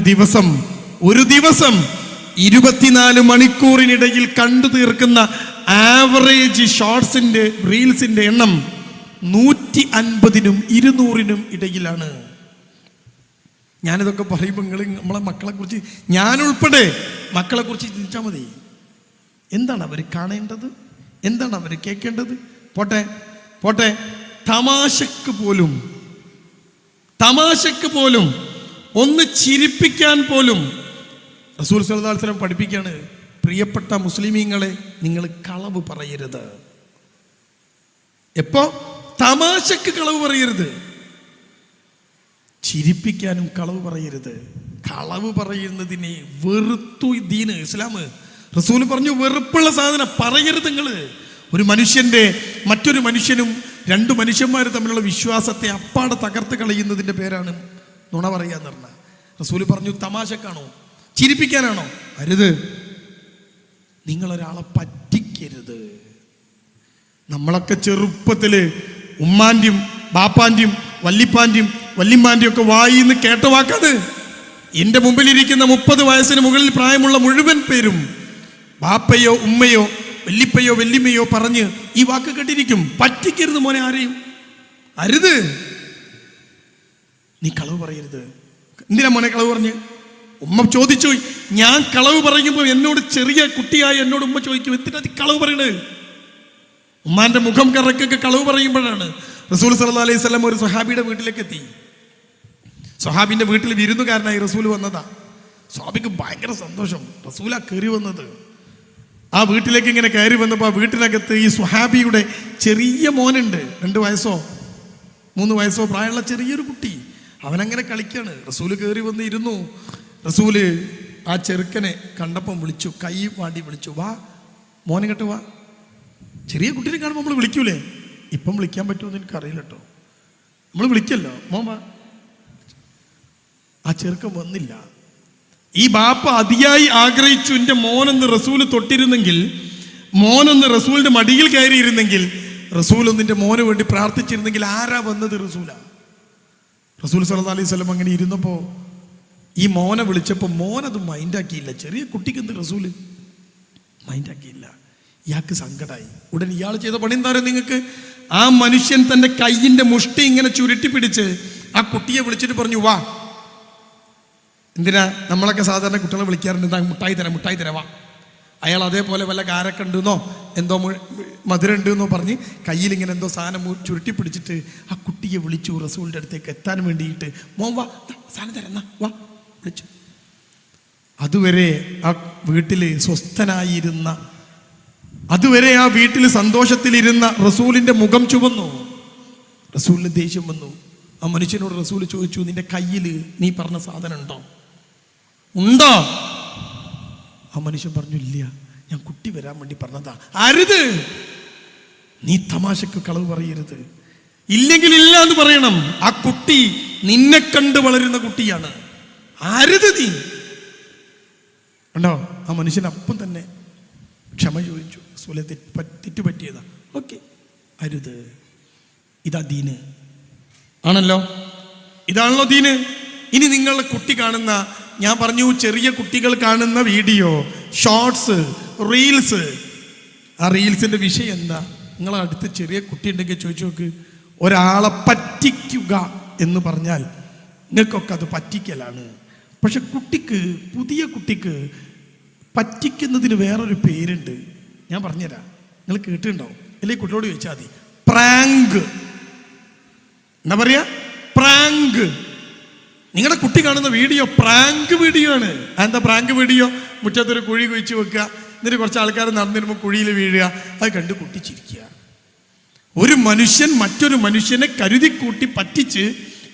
ദിവസം 24 മണിക്കൂറിനിടയിൽ കണ്ടു തീർക്കുന്ന ആവറേജ് ഷോർട്സിന്റെ റീൽസിന്റെ എണ്ണം 150നും 200നും ഇടയിലാണ്. ഞാനിതൊക്കെ പറയുമ്പോൾ നിങ്ങൾ നമ്മളെ മക്കളെ കുറിച്ച്, ഞാനുൾപ്പെടെ മക്കളെ കുറിച്ച് ചിന്തിച്ചാൽ മതി. എന്താണ് അവർ കാണേണ്ടത്? എന്താണ് അവർ കേൾക്കേണ്ടത്? പോട്ടെ തമാശക്ക് പോലും ഒന്ന് ചിരിപ്പിക്കാൻ പോലും റസൂൽ സല്ലല്ലാഹു അലൈഹി വസല്ലം പഠിപ്പിക്കുകയാണ്, പ്രിയപ്പെട്ട മുസ്ലിമീങ്ങളെ, നിങ്ങൾ കളവ് പറയരുത്. എപ്പോ? തമാശക്ക് കളവ് പറയരുത്, ചിരിപ്പിക്കാനും കളവ് പറയരുത്. കളവ് പറയുന്നതിനെ വെറുത്തു ദീന് ഇസ്ലാം. റസൂൽ പറഞ്ഞു, വെറുപ്പുള്ള സാധനം പറയരുത് നിങ്ങൾ. ഒരു മനുഷ്യന്റെ മറ്റൊരു മനുഷ്യനും, 2 മനുഷ്യന്മാർ തമ്മിലുള്ള വിശ്വാസത്തെ അപ്പാടെ തകർത്ത് കളയുന്നതിന്റെ പേരാണ് നുണ പറയാന്ന് പറഞ്ഞ. റസൂൽ പറഞ്ഞു, തമാശക്കാണോ, ചിരിപ്പിക്കാനാണോ? അരുത്. നിങ്ങളൊരാളെ പറ്റിക്കരുത്. നമ്മളൊക്കെ ചെറുപ്പത്തില് ഉമ്മാന്റെയും ബാപ്പാന്റെയും വല്ലിപ്പാന്റെയും വല്യമ്മാൻ്റെ ഒക്കെ വായിന്ന് കേട്ട വാക്കത്. എൻ്റെ മുമ്പിലിരിക്കുന്ന 30 വയസ്സിന് മുകളിൽ പ്രായമുള്ള മുഴുവൻ പേരും ബാപ്പയോ ഉമ്മയോ വല്ലിപ്പയോ വല്യമ്മയോ പറഞ്ഞ് ഈ വാക്ക് കേട്ടിരിക്കും. പറ്റിക്കരുത് മോനെ ആരെയും, അരുത്, നീ കളവ് പറയരുത്. എന്തിനാ മോനെ കളവ് പറഞ്ഞ്? ഉമ്മ ചോദിച്ചു. ഞാൻ കളവ് പറയുമ്പോൾ എന്നോട് ചെറിയ കുട്ടിയായി എന്നോട് ഉമ്മ ചോദിക്കും, എന്തിനാ നീ കളവ് പറയണത്? ഉമ്മാന്റെ മുഖം കറക്കൊക്കെ കളവ് പറയുമ്പോഴാണ്. റസൂൽ സല്ലല്ലാഹു അലൈഹി വസല്ലം ഒരു സ്വഹാബിയുടെ വീട്ടിലേക്ക് എത്തി. സ്വഹാബിന്റെ വീട്ടിൽ വിരുന്നുകാരനായി റസൂൽ വന്നതാ. സ്വഹാബിക്ക് ഭയങ്കര സന്തോഷം, റസൂലാ കയറി വന്നത്. ആ വീട്ടിലേക്ക് ഇങ്ങനെ കയറി വന്നപ്പോൾ ആ വീട്ടിനകത്ത് ഈ സ്വഹാബിയുടെ ചെറിയ മോനുണ്ട്. 2 വയസ്സോ 3 വയസ്സോ പ്രായമുള്ള ചെറിയൊരു കുട്ടി. അവനങ്ങനെ കളിക്കാണ്. റസൂല് കയറി വന്ന് ഇരുന്നു. റസൂല് ആ ചെറുക്കനെ കണ്ടപ്പം വിളിച്ചു, കൈ വാണ്ടി വിളിച്ചു, വാ മോനെ കേട്ടോ വാ. ചെറിയ കുട്ടീനെ കാണുമ്പോൾ നമ്മൾ വിളിക്കൂലേ? ഇപ്പം വിളിക്കാൻ പറ്റുമെന്ന് എനിക്കറിയില്ല കേട്ടോ, നമ്മൾ വിളിക്കല്ലോ, മോൻ വാ. ആ ചെറുക്കൻ വന്നില്ല. ഈ ബാപ്പ അതിയായി ആഗ്രഹിച്ചു എൻ്റെ മോനൊന്ന് റസൂല് തൊട്ടിരുന്നെങ്കിൽ, മോനൊന്ന് റസൂലിന്റെ മടിയിൽ കയറിയിരുന്നെങ്കിൽ, റസൂൽ ഒന്നിൻ്റെ മോന് വേണ്ടി പ്രാർത്ഥിച്ചിരുന്നെങ്കിൽ. ആരാ വന്നത്? റസൂല. റസൂൽ സല്ലല്ലാഹു അലൈഹി വസല്ലം അങ്ങനെ ഇരുന്നപ്പോൾ ഈ മോനെ വിളിച്ചപ്പോൾ മോനത് മൈൻഡാക്കിയില്ല. ചെറിയ കുട്ടിക്ക് എന്ത് റസൂല് മൈൻഡാക്കിയില്ല. ഇയാൾക്ക് സങ്കടമായി. ഉടൻ ഇയാൾ ചെയ്ത പണി എന്തായാലും നിങ്ങൾക്ക്, ആ മനുഷ്യൻ തൻ്റെ കയ്യിൻ്റെ മുഷ്ടി ഇങ്ങനെ ചുരുട്ടി പിടിച്ച് ആ കുട്ടിയെ വിളിച്ചിട്ട് പറഞ്ഞു, വാ. എന്തിനാ നമ്മളൊക്കെ സാധാരണ കുട്ടികളെ വിളിക്കാറുണ്ട്, എന്താ മുട്ടായി തരാം മുട്ടായി തരാം വാ. അയാൾ അതേപോലെ വല്ല കാരക്ക ഉണ്ടെന്നോ എന്തോ മധുരം ഉണ്ടെന്നോ പറഞ്ഞ് കയ്യിൽ ഇങ്ങനെ എന്തോ സാധനം ചുരുട്ടി പിടിച്ചിട്ട് ആ കുട്ടിയെ വിളിച്ചു റസൂലിൻ്റെ അടുത്തേക്ക് എത്താൻ വേണ്ടിയിട്ട്. മോൻ വാ, സാധനം തരാം വാ വിളിച്ചു. അതുവരെ ആ വീട്ടിൽ സ്വസ്ഥനായിരുന്ന, അതുവരെ ആ വീട്ടിൽ സന്തോഷത്തിലിരുന്ന റസൂലിൻ്റെ മുഖം ചുവന്നു. റസൂലിന് ദേഷ്യം വന്നു. ആ മനുഷ്യനോട് റസൂൽ ചോദിച്ചു, നിന്റെ കയ്യിൽ നീ പറഞ്ഞ സാധനം ഉണ്ടോ? ഉണ്ടോ? ആ മനുഷ്യൻ പറഞ്ഞു, ഇല്ല, ഞാൻ കുട്ടി വരാൻ വേണ്ടി പറഞ്ഞതാ. അരുത്, നീ തമാശക്ക് കളവ് പറയരുത്. ഇല്ലെങ്കിൽ ഇല്ല എന്ന് പറയണം. ആ കുട്ടി നിന്നെ കണ്ട് വളരുന്ന കുട്ടിയാണ്. അരുത് നീ. ഉണ്ടോ? ആ മനുഷ്യൻ അപ്പം തന്നെ ക്ഷമ ചോദിച്ചു. റസൂലേ തെറ്റ് പറ്റിയതാ, ഓക്കെ, അരുത്. ഇതാ ദീന് ആണല്ലോ, ഇതാണല്ലോ ദീന്. ഇനി നിങ്ങളുടെ കുട്ടി കാണുന്ന, ഞാൻ പറഞ്ഞു ചെറിയ കുട്ടികൾ കാണുന്ന വീഡിയോ, ഷോർട്സ്, റീൽസ്, ആ റീൽസിന്റെ വിഷയം എന്താ? നിങ്ങളെ അടുത്ത് ചെറിയ കുട്ടി ഉണ്ടെങ്കിൽ ചോദിച്ചു നോക്ക്. ഒരാളെ പറ്റിക്കുക എന്ന് പറഞ്ഞാൽ നിങ്ങൾക്കൊക്കെ അത് പറ്റിക്കലാണ്. പക്ഷെ കുട്ടിക്ക്, പുതിയ കുട്ടിക്ക് പറ്റിക്കുന്നതിന് വേറൊരു പേരുണ്ട്. ഞാൻ പറഞ്ഞുതരാം, നിങ്ങൾ കേട്ടിട്ടുണ്ടാവും. അല്ലെങ്കിൽ കുട്ടിയോട് ചോദിച്ചാൽ മതി. പ്രാങ്ക്. എന്താ പറയാ? പ്രാങ്ക്. നിങ്ങളുടെ കുട്ടി കാണുന്ന വീഡിയോ പ്രാങ്ക് വീഡിയോ ആണ്. എന്താ പ്രാങ്ക് വീഡിയോ? മുറ്റത്തൊരു കുഴി കുഴിച്ച് വെക്കുക, എന്നിട്ട് കുറച്ച് ആൾക്കാർ നടന്നിരുമ്പോൾ കുഴിയിൽ വീഴുക, അത് കണ്ട് കുട്ടി ചിരിക്കുക. ഒരു മനുഷ്യൻ മറ്റൊരു മനുഷ്യനെ കരുതിക്കൂട്ടി പറ്റിച്ച്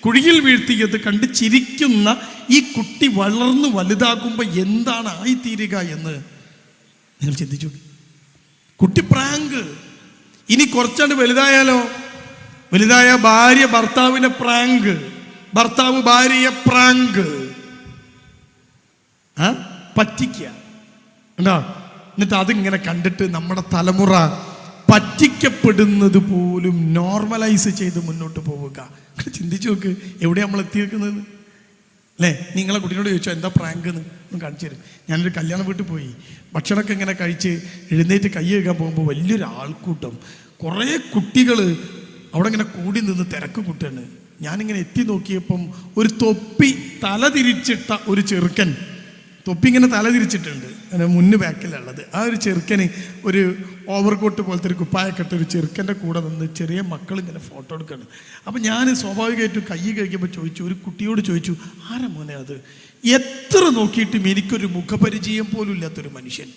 കുഴിയിൽ വീഴ്ത്തിയത് കണ്ട് ചിരിക്കുന്ന ഈ കുട്ടി വളർന്നു വലുതാകുമ്പോൾ എന്താണ് ആയിത്തീരുക എന്ന് നിങ്ങൾ ചിന്തിച്ചു. കുട്ടി പ്രാങ്ക്. ഇനി കുറച്ചാണ്ട് വലുതായാലോ? വലുതായ ഭാര്യ ഭർത്താവിനെ പ്രാങ്ക്, ഭർത്താവ് ഭാര്യയെ പ്രാങ്ക്, പറ്റിക്കുക. ഉണ്ടോ? എന്നിട്ട് അതിങ്ങനെ കണ്ടിട്ട് നമ്മുടെ തലമുറ പറ്റിക്കപ്പെടുന്നത് പോലും നോർമലൈസ് ചെയ്ത് മുന്നോട്ട് പോവുക. ചിന്തിച്ചു നോക്ക്, എവിടെ നമ്മൾ എത്തിയേക്കുന്നത് അല്ലേ? നിങ്ങളെ കുട്ടീനോട് ചോദിച്ചോ എന്താ പ്രാങ്ക് എന്ന്, ഒന്ന് കാണിച്ചു തരും. ഞാനൊരു കല്യാണ വീട്ടിൽ പോയി ഭക്ഷണമൊക്കെ ഇങ്ങനെ കഴിച്ച് എഴുന്നേറ്റ് കൈ കഴുകാൻ പോകുമ്പോൾ വലിയൊരു ആൾക്കൂട്ടം, കുറേ കുട്ടികൾ അവിടെ ഇങ്ങനെ കൂടി നിന്ന് തിരക്ക് കൂട്ടാണ്. ഞാനിങ്ങനെ എത്തി നോക്കിയപ്പം ഒരു തൊപ്പി തല തിരിച്ചിട്ട ഒരു ചെറുക്കൻ, തൊപ്പി ഇങ്ങനെ തല തിരിച്ചിട്ടുണ്ട്, അങ്ങനെ മുന്ന് ബാക്കിലുള്ളത്. ആ ഒരു ചെറുക്കന് ഒരു ഓവർകോട്ട് പോലത്തെ ഒരു കുപ്പായൊക്കെ ഇട്ട് ഒരു ചെറുക്കൻ്റെ കൂടെ നിന്ന് ചെറിയ മക്കൾ ഇങ്ങനെ ഫോട്ടോ എടുക്കുകയാണ്. അപ്പം ഞാൻ സ്വാഭാവികമായിട്ടും കൈ കഴിക്കുമ്പോൾ ചോദിച്ചു, ഒരു കുട്ടിയോട് ചോദിച്ചു, ആരാ മോനെ അത്? എത്ര നോക്കിയിട്ടും എനിക്കൊരു മുഖപരിചയം പോലും ഇല്ലാത്തൊരു മനുഷ്യൻ.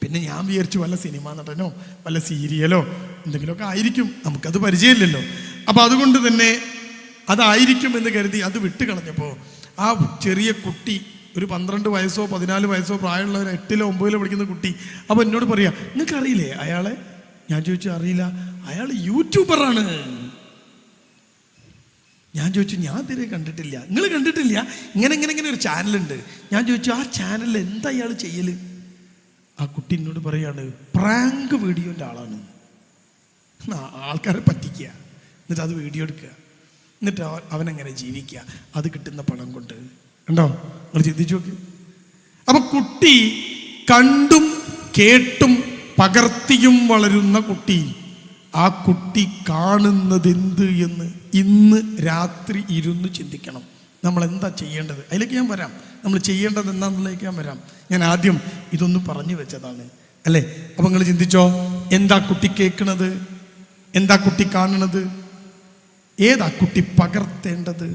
പിന്നെ ഞാൻ വിചാരിച്ചു വല്ല സിനിമാ നടനോ വല്ല സീരിയലോ എന്തെങ്കിലുമൊക്കെ ആയിരിക്കും, നമുക്കത് പരിചയമില്ലല്ലോ. അപ്പം അതുകൊണ്ട് തന്നെ അതായിരിക്കും എന്ന് കരുതി അത് വിട്ട് കളഞ്ഞപ്പോൾ ആ ചെറിയ കുട്ടി, ഒരു 12 വയസ്സോ 14 വയസ്സോ പ്രായമുള്ള ഒരു 8ലോ 9ലോ പഠിക്കുന്ന കുട്ടി, അപ്പോൾ എന്നോട് പറയാ, നിങ്ങൾക്ക് അറിയില്ലേ അയാളെ? ഞാൻ ചോദിച്ചു, അറിയില്ല. അയാൾ യൂട്യൂബറാണ്. ഞാൻ ചോദിച്ചു, ഞാൻ തീരെ കണ്ടിട്ടില്ല. നിങ്ങൾ കണ്ടിട്ടില്ല? ഇങ്ങനെ ഒരു ചാനലുണ്ട്. ഞാൻ ചോദിച്ചു, ആ ചാനലിൽ എന്താ അയാൾ ചെയ്യല്? ആ കുട്ടി എന്നോട് പറയാണ്, പ്രാങ്ക് വീഡിയോൻ്റെ ആളാണ്. ആൾക്കാരെ പറ്റിക്കുക, എന്നിട്ട് അത് വീഡിയോ എടുക്കുക, എന്നിട്ട് അവനെങ്ങനെ ജീവിക്കുക അത് കിട്ടുന്ന പണം കൊണ്ട്? കണ്ടോ? നിങ്ങൾ ചിന്തിച്ചു നോക്കി. അപ്പൊ കുട്ടി കണ്ടും കേട്ടും പകർത്തിയും വളരുന്ന കുട്ടി, ആ കുട്ടി കാണുന്നത് എന്ത് എന്ന് ഇന്ന് രാത്രി ഇരുന്ന് ചിന്തിക്കണം. നമ്മൾ എന്താ ചെയ്യേണ്ടത്? അതിലേക്ക് ഞാൻ വരാം. നമ്മൾ ചെയ്യേണ്ടത് എന്താണെന്നുള്ളതിലേക്ക് ഞാൻ വരാം. ഞാൻ ആദ്യം ഇതൊന്ന് പറഞ്ഞു വെച്ചതാണ്, അല്ലേ? അപ്പൊ നിങ്ങൾ ചിന്തിച്ചോ, എന്താ കുട്ടി കേൾക്കണത്? എന്താ കുട്ടി കാണണത്? ഏതാ കുട്ടി പകർത്തേണ്ടത്?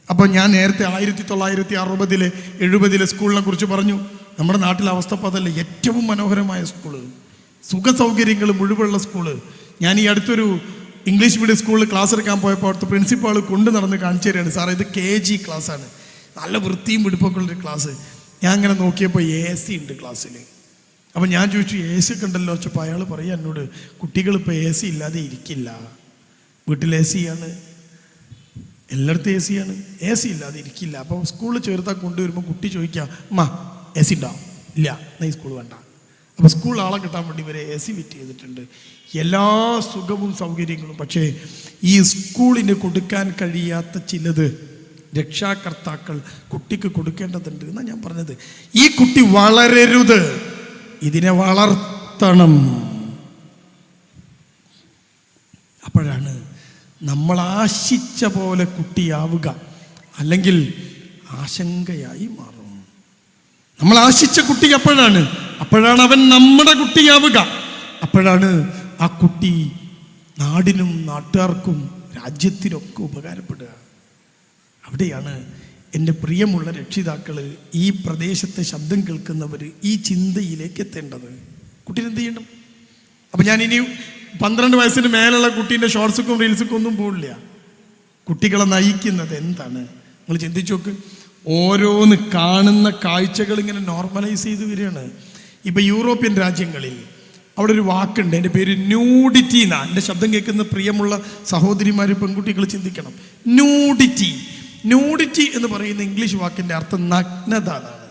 അപ്പോൾ ഞാൻ നേരത്തെ 1960 70 സ്കൂളിനെ കുറിച്ച് പറഞ്ഞു. നമ്മുടെ നാട്ടിലെ അവസ്ഥ ഇപ്പോൾ അതല്ല. ഏറ്റവും മനോഹരമായ സ്കൂള്, സുഖ സൗകര്യങ്ങൾ മുഴുവുള്ള സ്കൂള്. ഞാൻ ഈ അടുത്തൊരു ഇംഗ്ലീഷ് മീഡിയം സ്കൂളിൽ ക്ലാസ് എടുക്കാൻ പോയപ്പോൾ അവിടുത്തെ പ്രിൻസിപ്പാൾ കൊണ്ടു നടന്ന് കാണിച്ചു തരികയാണ്. സാറേ, ഇത് KG ക്ലാസ്സാണ്, നല്ല വൃത്തിയും വെടുപ്പൊക്കെ ഉള്ളൊരു ക്ലാസ്. ഞാൻ അങ്ങനെ നോക്കിയപ്പോൾ AC ഉണ്ട് ക്ലാസ്സിൽ. അപ്പം ഞാൻ ചോദിച്ചു, AC ഒക്കെ ഉണ്ടല്ലോ വെച്ചപ്പോൾ അയാൾ പറയാം എന്നോട്, കുട്ടികൾ ഇപ്പോൾ AC ഇല്ലാതെ ഇരിക്കില്ല. വീട്ടിൽ AC ആണ്, എല്ലായിടത്തും AC ആണ്, AC ഇല്ലാതെ ഇരിക്കില്ല. അപ്പോൾ സ്കൂളിൽ ചേർത്താൽ കൊണ്ടുവരുമ്പോൾ കുട്ടി ചോദിക്കാം, അമ്മ AC ഉണ്ടാവും? ഇല്ല, എന്നാ ഈ സ്കൂൾ വേണ്ട. അപ്പോൾ സ്കൂൾ ആളെ കിട്ടാൻ വേണ്ടി ഇവരെ AC ഫിറ്റ് ചെയ്തിട്ടുണ്ട്, എല്ലാ സുഖവും സൗകര്യങ്ങളും. പക്ഷേ ഈ സ്കൂളിന് കൊടുക്കാൻ കഴിയാത്ത ചിലത് രക്ഷാകർത്താക്കൾ കുട്ടിക്ക് കൊടുക്കേണ്ടതുണ്ട് എന്നാണ് ഞാൻ പറഞ്ഞത്. ഈ കുട്ടി വളരരുത്, ഇതിനെ വളർത്തണം. അപ്പോഴാണ് നമ്മൾ ആശിച്ച പോലെ കുട്ടിയാവുക, അല്ലെങ്കിൽ ആശങ്കയായി മാറും. നമ്മൾ ആശിച്ച കുട്ടി അപ്പോഴാണ് അവൻ നമ്മുടെ കുട്ടിയാവുക. അപ്പോഴാണ് ആ കുട്ടി നാടിനും നാട്ടുകാർക്കും രാജ്യത്തിനൊക്കെ ഉപകാരപ്പെടുക. അവിടെയാണ് എൻ്റെ പ്രിയമുള്ള രക്ഷിതാക്കൾ, ഈ പ്രദേശത്തെ ശബ്ദം കേൾക്കുന്നവർ ഈ ചിന്തയിലേക്ക് എത്തേണ്ടത്. കുട്ടീനെ എന്ത് ചെയ്യണം? അപ്പം ഞാൻ ഇനി 12 വയസ്സിന് മേലുള്ള കുട്ടീൻ്റെ ഷോർട്സുക്കും റീൽസുക്കും ഒന്നും പോകില്ല. കുട്ടികളെ നയിക്കുന്നത് എന്താണ്? നിങ്ങൾ ചിന്തിച്ചു നോക്ക്. ഓരോന്ന് കാണുന്ന കാഴ്ചകൾ ഇങ്ങനെ നോർമലൈസ് ചെയ്ത് വരികയാണ്. ഇപ്പം യൂറോപ്യൻ രാജ്യങ്ങളിൽ അവിടെ ഒരു വാക്കുണ്ട്, എൻ്റെ പേര് ന്യൂഡിറ്റി എന്നാണ്. എൻ്റെ ശബ്ദം കേൾക്കുന്ന പ്രിയമുള്ള സഹോദരിമാർ, പെൺകുട്ടികൾ ചിന്തിക്കണം. ന്യൂഡിറ്റി എന്ന് പറയുന്ന ഇംഗ്ലീഷ് വാക്കിൻ്റെ അർത്ഥം നഗ്നത എന്നാണ്.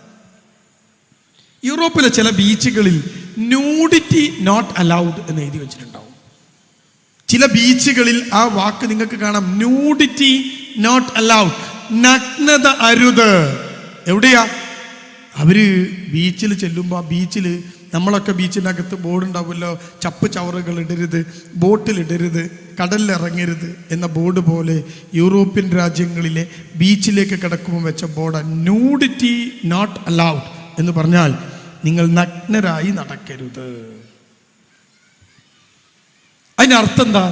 യൂറോപ്പിലെ ചില ബീച്ചുകളിൽ ന്യൂഡിറ്റി നോട്ട് അലൗഡ് എന്ന് എഴുതി വെച്ചിട്ടുണ്ടാവും. ചില ബീച്ചുകളിൽ ആ വാക്ക് നിങ്ങൾക്ക് കാണാം, ന്യൂഡിറ്റി നോട്ട് അലൗഡ്, നഗ്നത അരുത്. എവിടെയാ? അവര് ബീച്ചിൽ ചെല്ലുമ്പോൾ ആ ബീച്ചിൽ, നമ്മളൊക്കെ ബീച്ചിൻ്റെ അകത്ത് ബോർഡ് ഉണ്ടാവുമല്ലോ, ചപ്പ് ചവറുകൾ ഇടരുത്, ബോട്ടിലിടരുത്, കടലിലിറങ്ങരുത് എന്ന ബോർഡ് പോലെ യൂറോപ്യൻ രാജ്യങ്ങളിലെ ബീച്ചിലേക്ക് കിടക്കുമ്പോൾ വെച്ച ബോർഡ് ന്യൂഡിറ്റി നോട്ട് അലൗഡ് എന്ന് പറഞ്ഞാൽ നിങ്ങൾ നഗ്നരായി നടക്കരുത്. അതിനർത്ഥം എന്താ?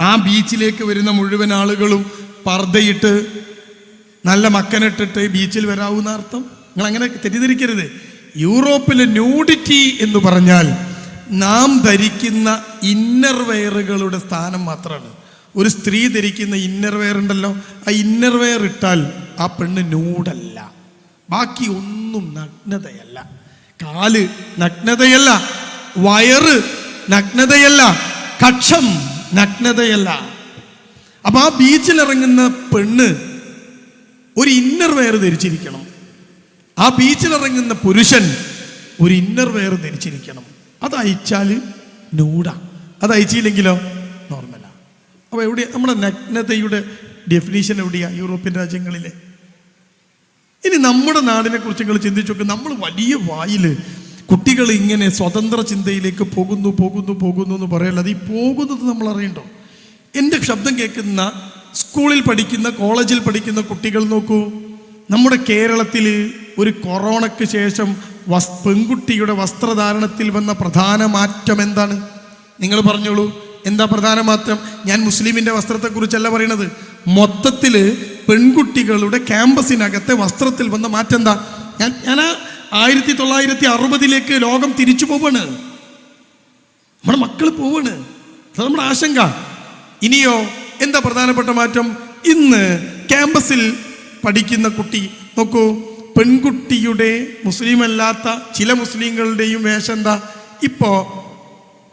ആ ബീച്ചിലേക്ക് വരുന്ന മുഴുവൻ ആളുകളും പർദ്ദയിട്ട് നല്ല മക്കനിട്ടിട്ട് ബീച്ചിൽ വരാവുന്ന അർത്ഥം. നിങ്ങൾ അങ്ങനെ തെറ്റിദ്ധരിക്കരുത്. യൂറോപ്പിലെ ന്യൂഡിറ്റി എന്ന് പറഞ്ഞാൽ നാം ധരിക്കുന്ന ഇന്നർ വെയറുകളുടെ സ്ഥാനം മാത്രമാണ്. ഒരു സ്ത്രീ ധരിക്കുന്ന ഇന്നർ വെയർ ഉണ്ടല്ലോ, ആ ഇന്നർ വെയർ ഇട്ടാൽ ആ പെണ്ണ് ന്യൂഡല്ല. ബാക്കി ഒന്നും നഗ്നതയല്ല. കാല് നഗ്നതയല്ല, വയറ് നഗ്നതയല്ല, കക്ഷം നഗ്നതയല്ല. അപ്പൊ ആ ബീച്ചിലിറങ്ങുന്ന പെണ്ണ് ഒരു ഇന്നർ വെയർ ധരിച്ചിരിക്കണം. ആ ബീച്ചിലിറങ്ങുന്ന പുരുഷൻ ഒരു ഇന്നർ വെയർ ധരിച്ചിരിക്കണം. അത് അയച്ചാൽ ന്യൂഡാ, അത് അയച്ചില്ലെങ്കിലോ നോർമലാ. അപ്പോൾ എവിടെയാ നമ്മുടെ നഗ്നതയുടെ ഡെഫിനീഷൻ? എവിടെയാ? യൂറോപ്യൻ രാജ്യങ്ങളിലെ. ഇനി നമ്മുടെ നാടിനെ കുറിച്ച് നിങ്ങൾ ചിന്തിച്ചു നോക്ക്. നമ്മൾ വലിയ വായിൽ കുട്ടികൾ ഇങ്ങനെ സ്വതന്ത്ര ചിന്തയിലേക്ക് പോകുന്നു എന്ന് പറയല്ലാതെ ഈ പോകുന്നത് നമ്മൾ അറിയണ്ടോ? എൻ്റെ ശബ്ദം കേൾക്കുന്ന സ്കൂളിൽ പഠിക്കുന്ന, കോളേജിൽ പഠിക്കുന്ന കുട്ടികൾ നോക്കൂ. നമ്മുടെ കേരളത്തിൽ ഒരു കൊറോണയ്ക്ക് ശേഷം പെൺകുട്ടിയുടെ വസ്ത്രധാരണത്തിൽ വന്ന പ്രധാന മാറ്റം എന്താണ്? നിങ്ങൾ പറഞ്ഞോളൂ, എന്താ പ്രധാന മാറ്റം? ഞാൻ മുസ്ലിമിൻ്റെ വസ്ത്രത്തെക്കുറിച്ചല്ല പറയണത്. മൊത്തത്തിൽ പെൺകുട്ടികളുടെ ക്യാമ്പസിനകത്തെ വസ്ത്രത്തിൽ വന്ന മാറ്റം എന്താ? ഞാൻ 1960 ലോകം തിരിച്ചു പോവാണ്. നമ്മുടെ മക്കൾ പോവാണ്. അത് നമ്മുടെ ആശങ്ക. ഇനിയോ എന്താ പ്രധാനപ്പെട്ട മാറ്റം? ഇന്ന് ക്യാമ്പസിൽ പഠിക്കുന്ന കുട്ടി നോക്കൂ, പെൺകുട്ടിയുടെ മുസ്ലിം അല്ലാത്ത ചില മുസ്ലിങ്ങളുടെയും വേഷം എന്താ? ഇപ്പോൾ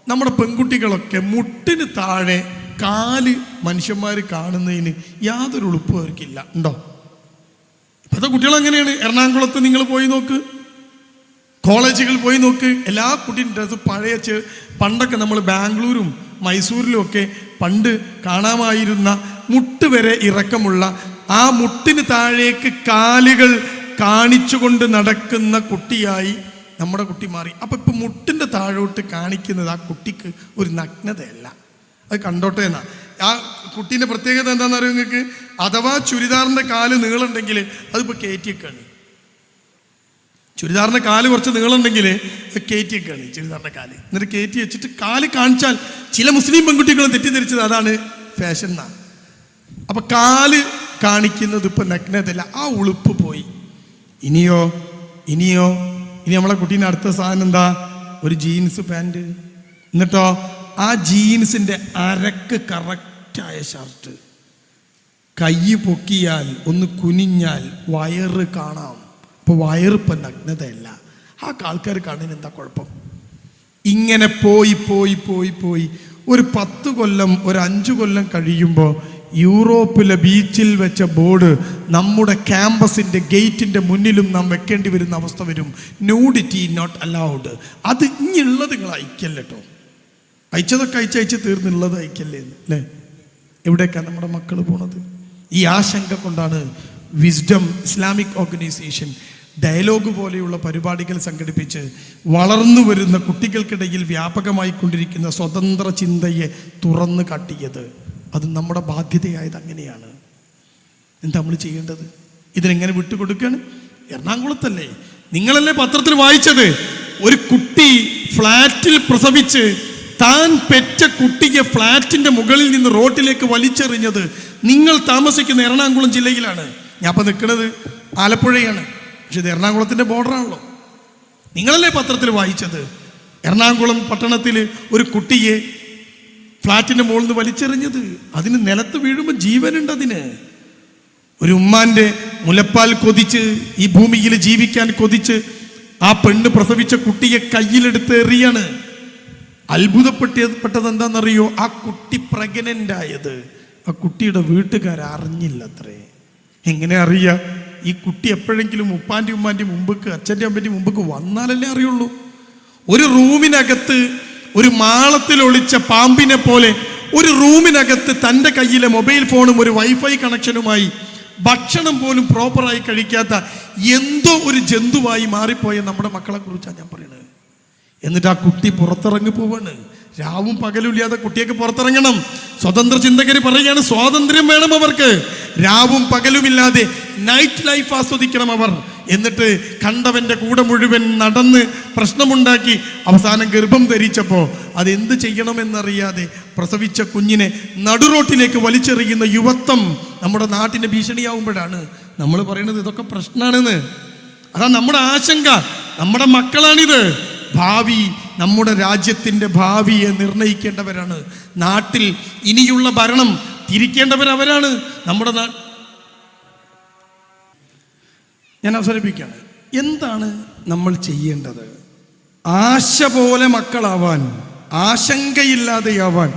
നമ്മുടെ പെൺകുട്ടികളൊക്കെ മുട്ടിന് താഴെ കാല് മനുഷ്യന്മാർ കാണുന്നതിന് യാതൊരു ഉളുപ്പും അവർക്കില്ല. ഉണ്ടോ? ഇപ്പോഴത്തെ കുട്ടികൾ അങ്ങനെയാണ്. എറണാകുളത്ത് നിങ്ങൾ പോയി നോക്ക്, കോളേജുകൾ പോയി നോക്ക്, എല്ലാ കുട്ടിയും ഡ്രസ്സ് പഴയ പണ്ടൊക്കെ നമ്മൾ ബാംഗ്ലൂരും മൈസൂരിലും ഒക്കെ പണ്ട് കാണാമായിരുന്ന മുട്ട് വരെ ഇറക്കമുള്ള ആ മുട്ടിന് താഴേക്ക് കാലുകൾ കാണിച്ചുകൊണ്ട് നടക്കുന്ന കുട്ടിയായി നമ്മുടെ കുട്ടി മാറി. അപ്പൊ ഇപ്പൊ മുട്ടിന്റെ താഴോട്ട് കാണിക്കുന്നത് ആ കുട്ടിക്ക് ഒരു നഗ്നതയല്ല, അത് കണ്ടോട്ടെ എന്നാ. ആ കുട്ടീൻ്റെ പ്രത്യേകത എന്താണെന്ന് അറിയാം നിങ്ങൾക്ക്? അഥവാ ചുരിദാറിൻ്റെ കാല് നീളുണ്ടെങ്കിൽ അതിപ്പോൾ കയറ്റിയൊക്കെയാണ്. ചുരിദാറിൻ്റെ കാല് കുറച്ച് നീളുണ്ടെങ്കിൽ കയറ്റിയൊക്കെയാണ് ചുരിദാറിൻ്റെ കാല്. എന്നിട്ട് കയറ്റി വെച്ചിട്ട് കാല് കാണിച്ചാൽ ചില മുസ്ലിം പെൺകുട്ടികളും തെറ്റിദ്ധരിച്ചത് അതാണ് ഫാഷൻ എന്നാണ്. അപ്പം കാല് കാണിക്കുന്നത് ഇപ്പം നഗ്നതല്ല, ആ ഉളുപ്പ് പോയി. ഇനി നമ്മളെ കുട്ടീൻ്റെ അടുത്ത സാധനം എന്താ? ഒരു ജീൻസ് പാൻറ്. എന്നിട്ടോ ആ ജീൻസിൻ്റെ അരക്ക് കറക്റ്റായ ഷർട്ട്, കൈ പൊക്കിയാൽ ഒന്ന് കുനിഞ്ഞാൽ വയറ് കാണാം. ഇപ്പോൾ വയറിപ്പം നഗ്നതയല്ല. ആ ആൾക്കാർ കാണുന്നതിന് എന്താ കുഴപ്പം? ഇങ്ങനെ പോയി ഒരു 10 കൊല്ലം, ഒരു 5 കൊല്ലം കഴിയുമ്പോൾ യൂറോപ്പിലെ ബീച്ചിൽ വെച്ച ബോർഡ് നമ്മുടെ ക്യാമ്പസിൻ്റെ ഗേറ്റിൻ്റെ മുന്നിലും നാം വെക്കേണ്ടി വരുന്ന അവസ്ഥ വരും. Nudity not allowed. അത് ഇനിയുള്ളത് നിങ്ങൾ അയക്കല്ലേ കേട്ടോ. അയച്ചതൊക്കെ അയച്ച് തീർന്നുള്ളത് അയക്കല്ലേ അല്ലേ? എവിടേക്കാണ് നമ്മുടെ മക്കൾ പോണത്? ഈ ആശങ്ക കൊണ്ടാണ് വിസ്ഡം ഇസ്ലാമിക് ഓർഗനൈസേഷൻ ഡയലോഗ് പോലെയുള്ള പരിപാടികൾ സംഘടിപ്പിച്ച് വളർന്നു വരുന്ന കുട്ടികൾക്കിടയിൽ വ്യാപകമായി കൊണ്ടിരിക്കുന്ന സ്വതന്ത്ര ചിന്തയെ തുറന്നു കാട്ടിയത്. അത് നമ്മുടെ ബാധ്യതയായത് അങ്ങനെയാണ്. എന്താ നമ്മൾ ചെയ്യേണ്ടത്? ഇതിനെങ്ങനെ വിട്ടുകൊടുക്കുകയാണ്? എറണാകുളത്തല്ലേ, നിങ്ങളല്ലേ പത്രത്തിൽ വായിച്ചത്, ഒരു കുട്ടി ഫ്ലാറ്റിൽ പ്രസവിച്ച് താൻ പെറ്റ കുട്ടിയെ ഫ്ലാറ്റിന്റെ മുകളിൽ നിന്ന് റോഡിലേക്ക് വലിച്ചെറിഞ്ഞത് നിങ്ങൾ താമസിക്കുന്ന എറണാകുളം ജില്ലയിലാണ്. ഞാൻ ഇപ്പം നിൽക്കുന്നത് ആലപ്പുഴയാണ്, പക്ഷെ ഇത് എറണാകുളത്തിന്റെ ബോർഡറാണല്ലോ. നിങ്ങളല്ലേ പത്രത്തിൽ വായിച്ചത്? എറണാകുളം പട്ടണത്തിൽ ഒരു കുട്ടിയെ ഫ്ലാറ്റിന്റെ മുകളിൽ നിന്ന് വലിച്ചെറിഞ്ഞത്. അതിന് നിലത്ത് വീഴുമ്പോൾ ജീവനുണ്ട്. അതിന് ഒരു ഉമ്മാന്റെ മുലപ്പാൽ കൊതിച്ച് ഈ ഭൂമിയിൽ ജീവിക്കാൻ കൊതിച്ച് ആ പെണ്ണ് പ്രസവിച്ച കുട്ടിയെ കയ്യിലെടുത്ത് എറിയാണ്. അത്ഭുതപ്പെട്ടത് എന്താണെന്നറിയോ? ആ കുട്ടി പ്രഗ്നന്റ് ആയത് ആ കുട്ടിയുടെ വീട്ടുകാർ അറിഞ്ഞില്ല അത്രേ. എങ്ങനെ അറിയാ? ഈ കുട്ടി എപ്പോഴെങ്കിലും ഉപ്പാൻ്റെ ഉമ്മാൻ്റെ മുമ്പക്ക്, അച്ഛൻ്റെ അമ്മൻ്റെ മുമ്പക്ക് വന്നാലല്ലേ അറിയുള്ളൂ. ഒരു റൂമിനകത്ത് ഒരു മാളത്തിൽ ഒളിച്ച പാമ്പിനെ പോലെ ഒരു റൂമിനകത്ത് തൻ്റെ കയ്യിലെ മൊബൈൽ ഫോണും ഒരു വൈഫൈ കണക്ഷനുമായി ഭക്ഷണം പോലും പ്രോപ്പറായി കഴിക്കാത്ത എന്തോ ഒരു ജന്തുവായി മാറിപ്പോയ നമ്മുടെ മക്കളെ കുറിച്ചാണ് ഞാൻ പറയുന്നത്. എന്നിട്ട് ആ കുട്ടി പുറത്തിറങ്ങി പോവാണ്. രാവും പകലും ഇല്ലാതെ കുട്ടിയൊക്കെ പുറത്തിറങ്ങണം. സ്വതന്ത്ര ചിന്തകര് പറയുകയാണ്, സ്വാതന്ത്ര്യം വേണം അവർക്ക്. രാവും പകലുമില്ലാതെ നൈറ്റ് ലൈഫ് ആസ്വദിക്കണം അവർ. എന്നിട്ട് കണ്ടവന്റെ കൂടെ മുഴുവൻ നടന്ന് പ്രശ്നമുണ്ടാക്കി അവസാനം ഗർഭം ധരിച്ചപ്പോൾ അതെന്ത് ചെയ്യണമെന്നറിയാതെ പ്രസവിച്ച കുഞ്ഞിനെ നടുറോട്ടിലേക്ക് വലിച്ചെറിയുന്ന യുവത്വം നമ്മുടെ നാട്ടിന് ഭീഷണിയാവുമ്പോഴാണ് നമ്മൾ പറയുന്നത് ഇതൊക്കെ പ്രശ്നമാണെന്ന്. അതാ നമ്മുടെ ആശങ്ക. നമ്മുടെ മക്കളാണിത്. ഭാവി, നമ്മുടെ രാജ്യത്തിൻ്റെ ഭാവിയെ നിർണയിക്കേണ്ടവരാണ്. നാട്ടിൽ ഇനിയുള്ള ഭരണം തിരിക്കേണ്ടവരവരാണ്. നമ്മുടെ ഞാൻ അവസരിപ്പിക്കുകയാണ്. എന്താണ് നമ്മൾ ചെയ്യേണ്ടത്? ആശ പോലെ മക്കളാവാൻ, ആശങ്കയില്ലാതെയാവാൻ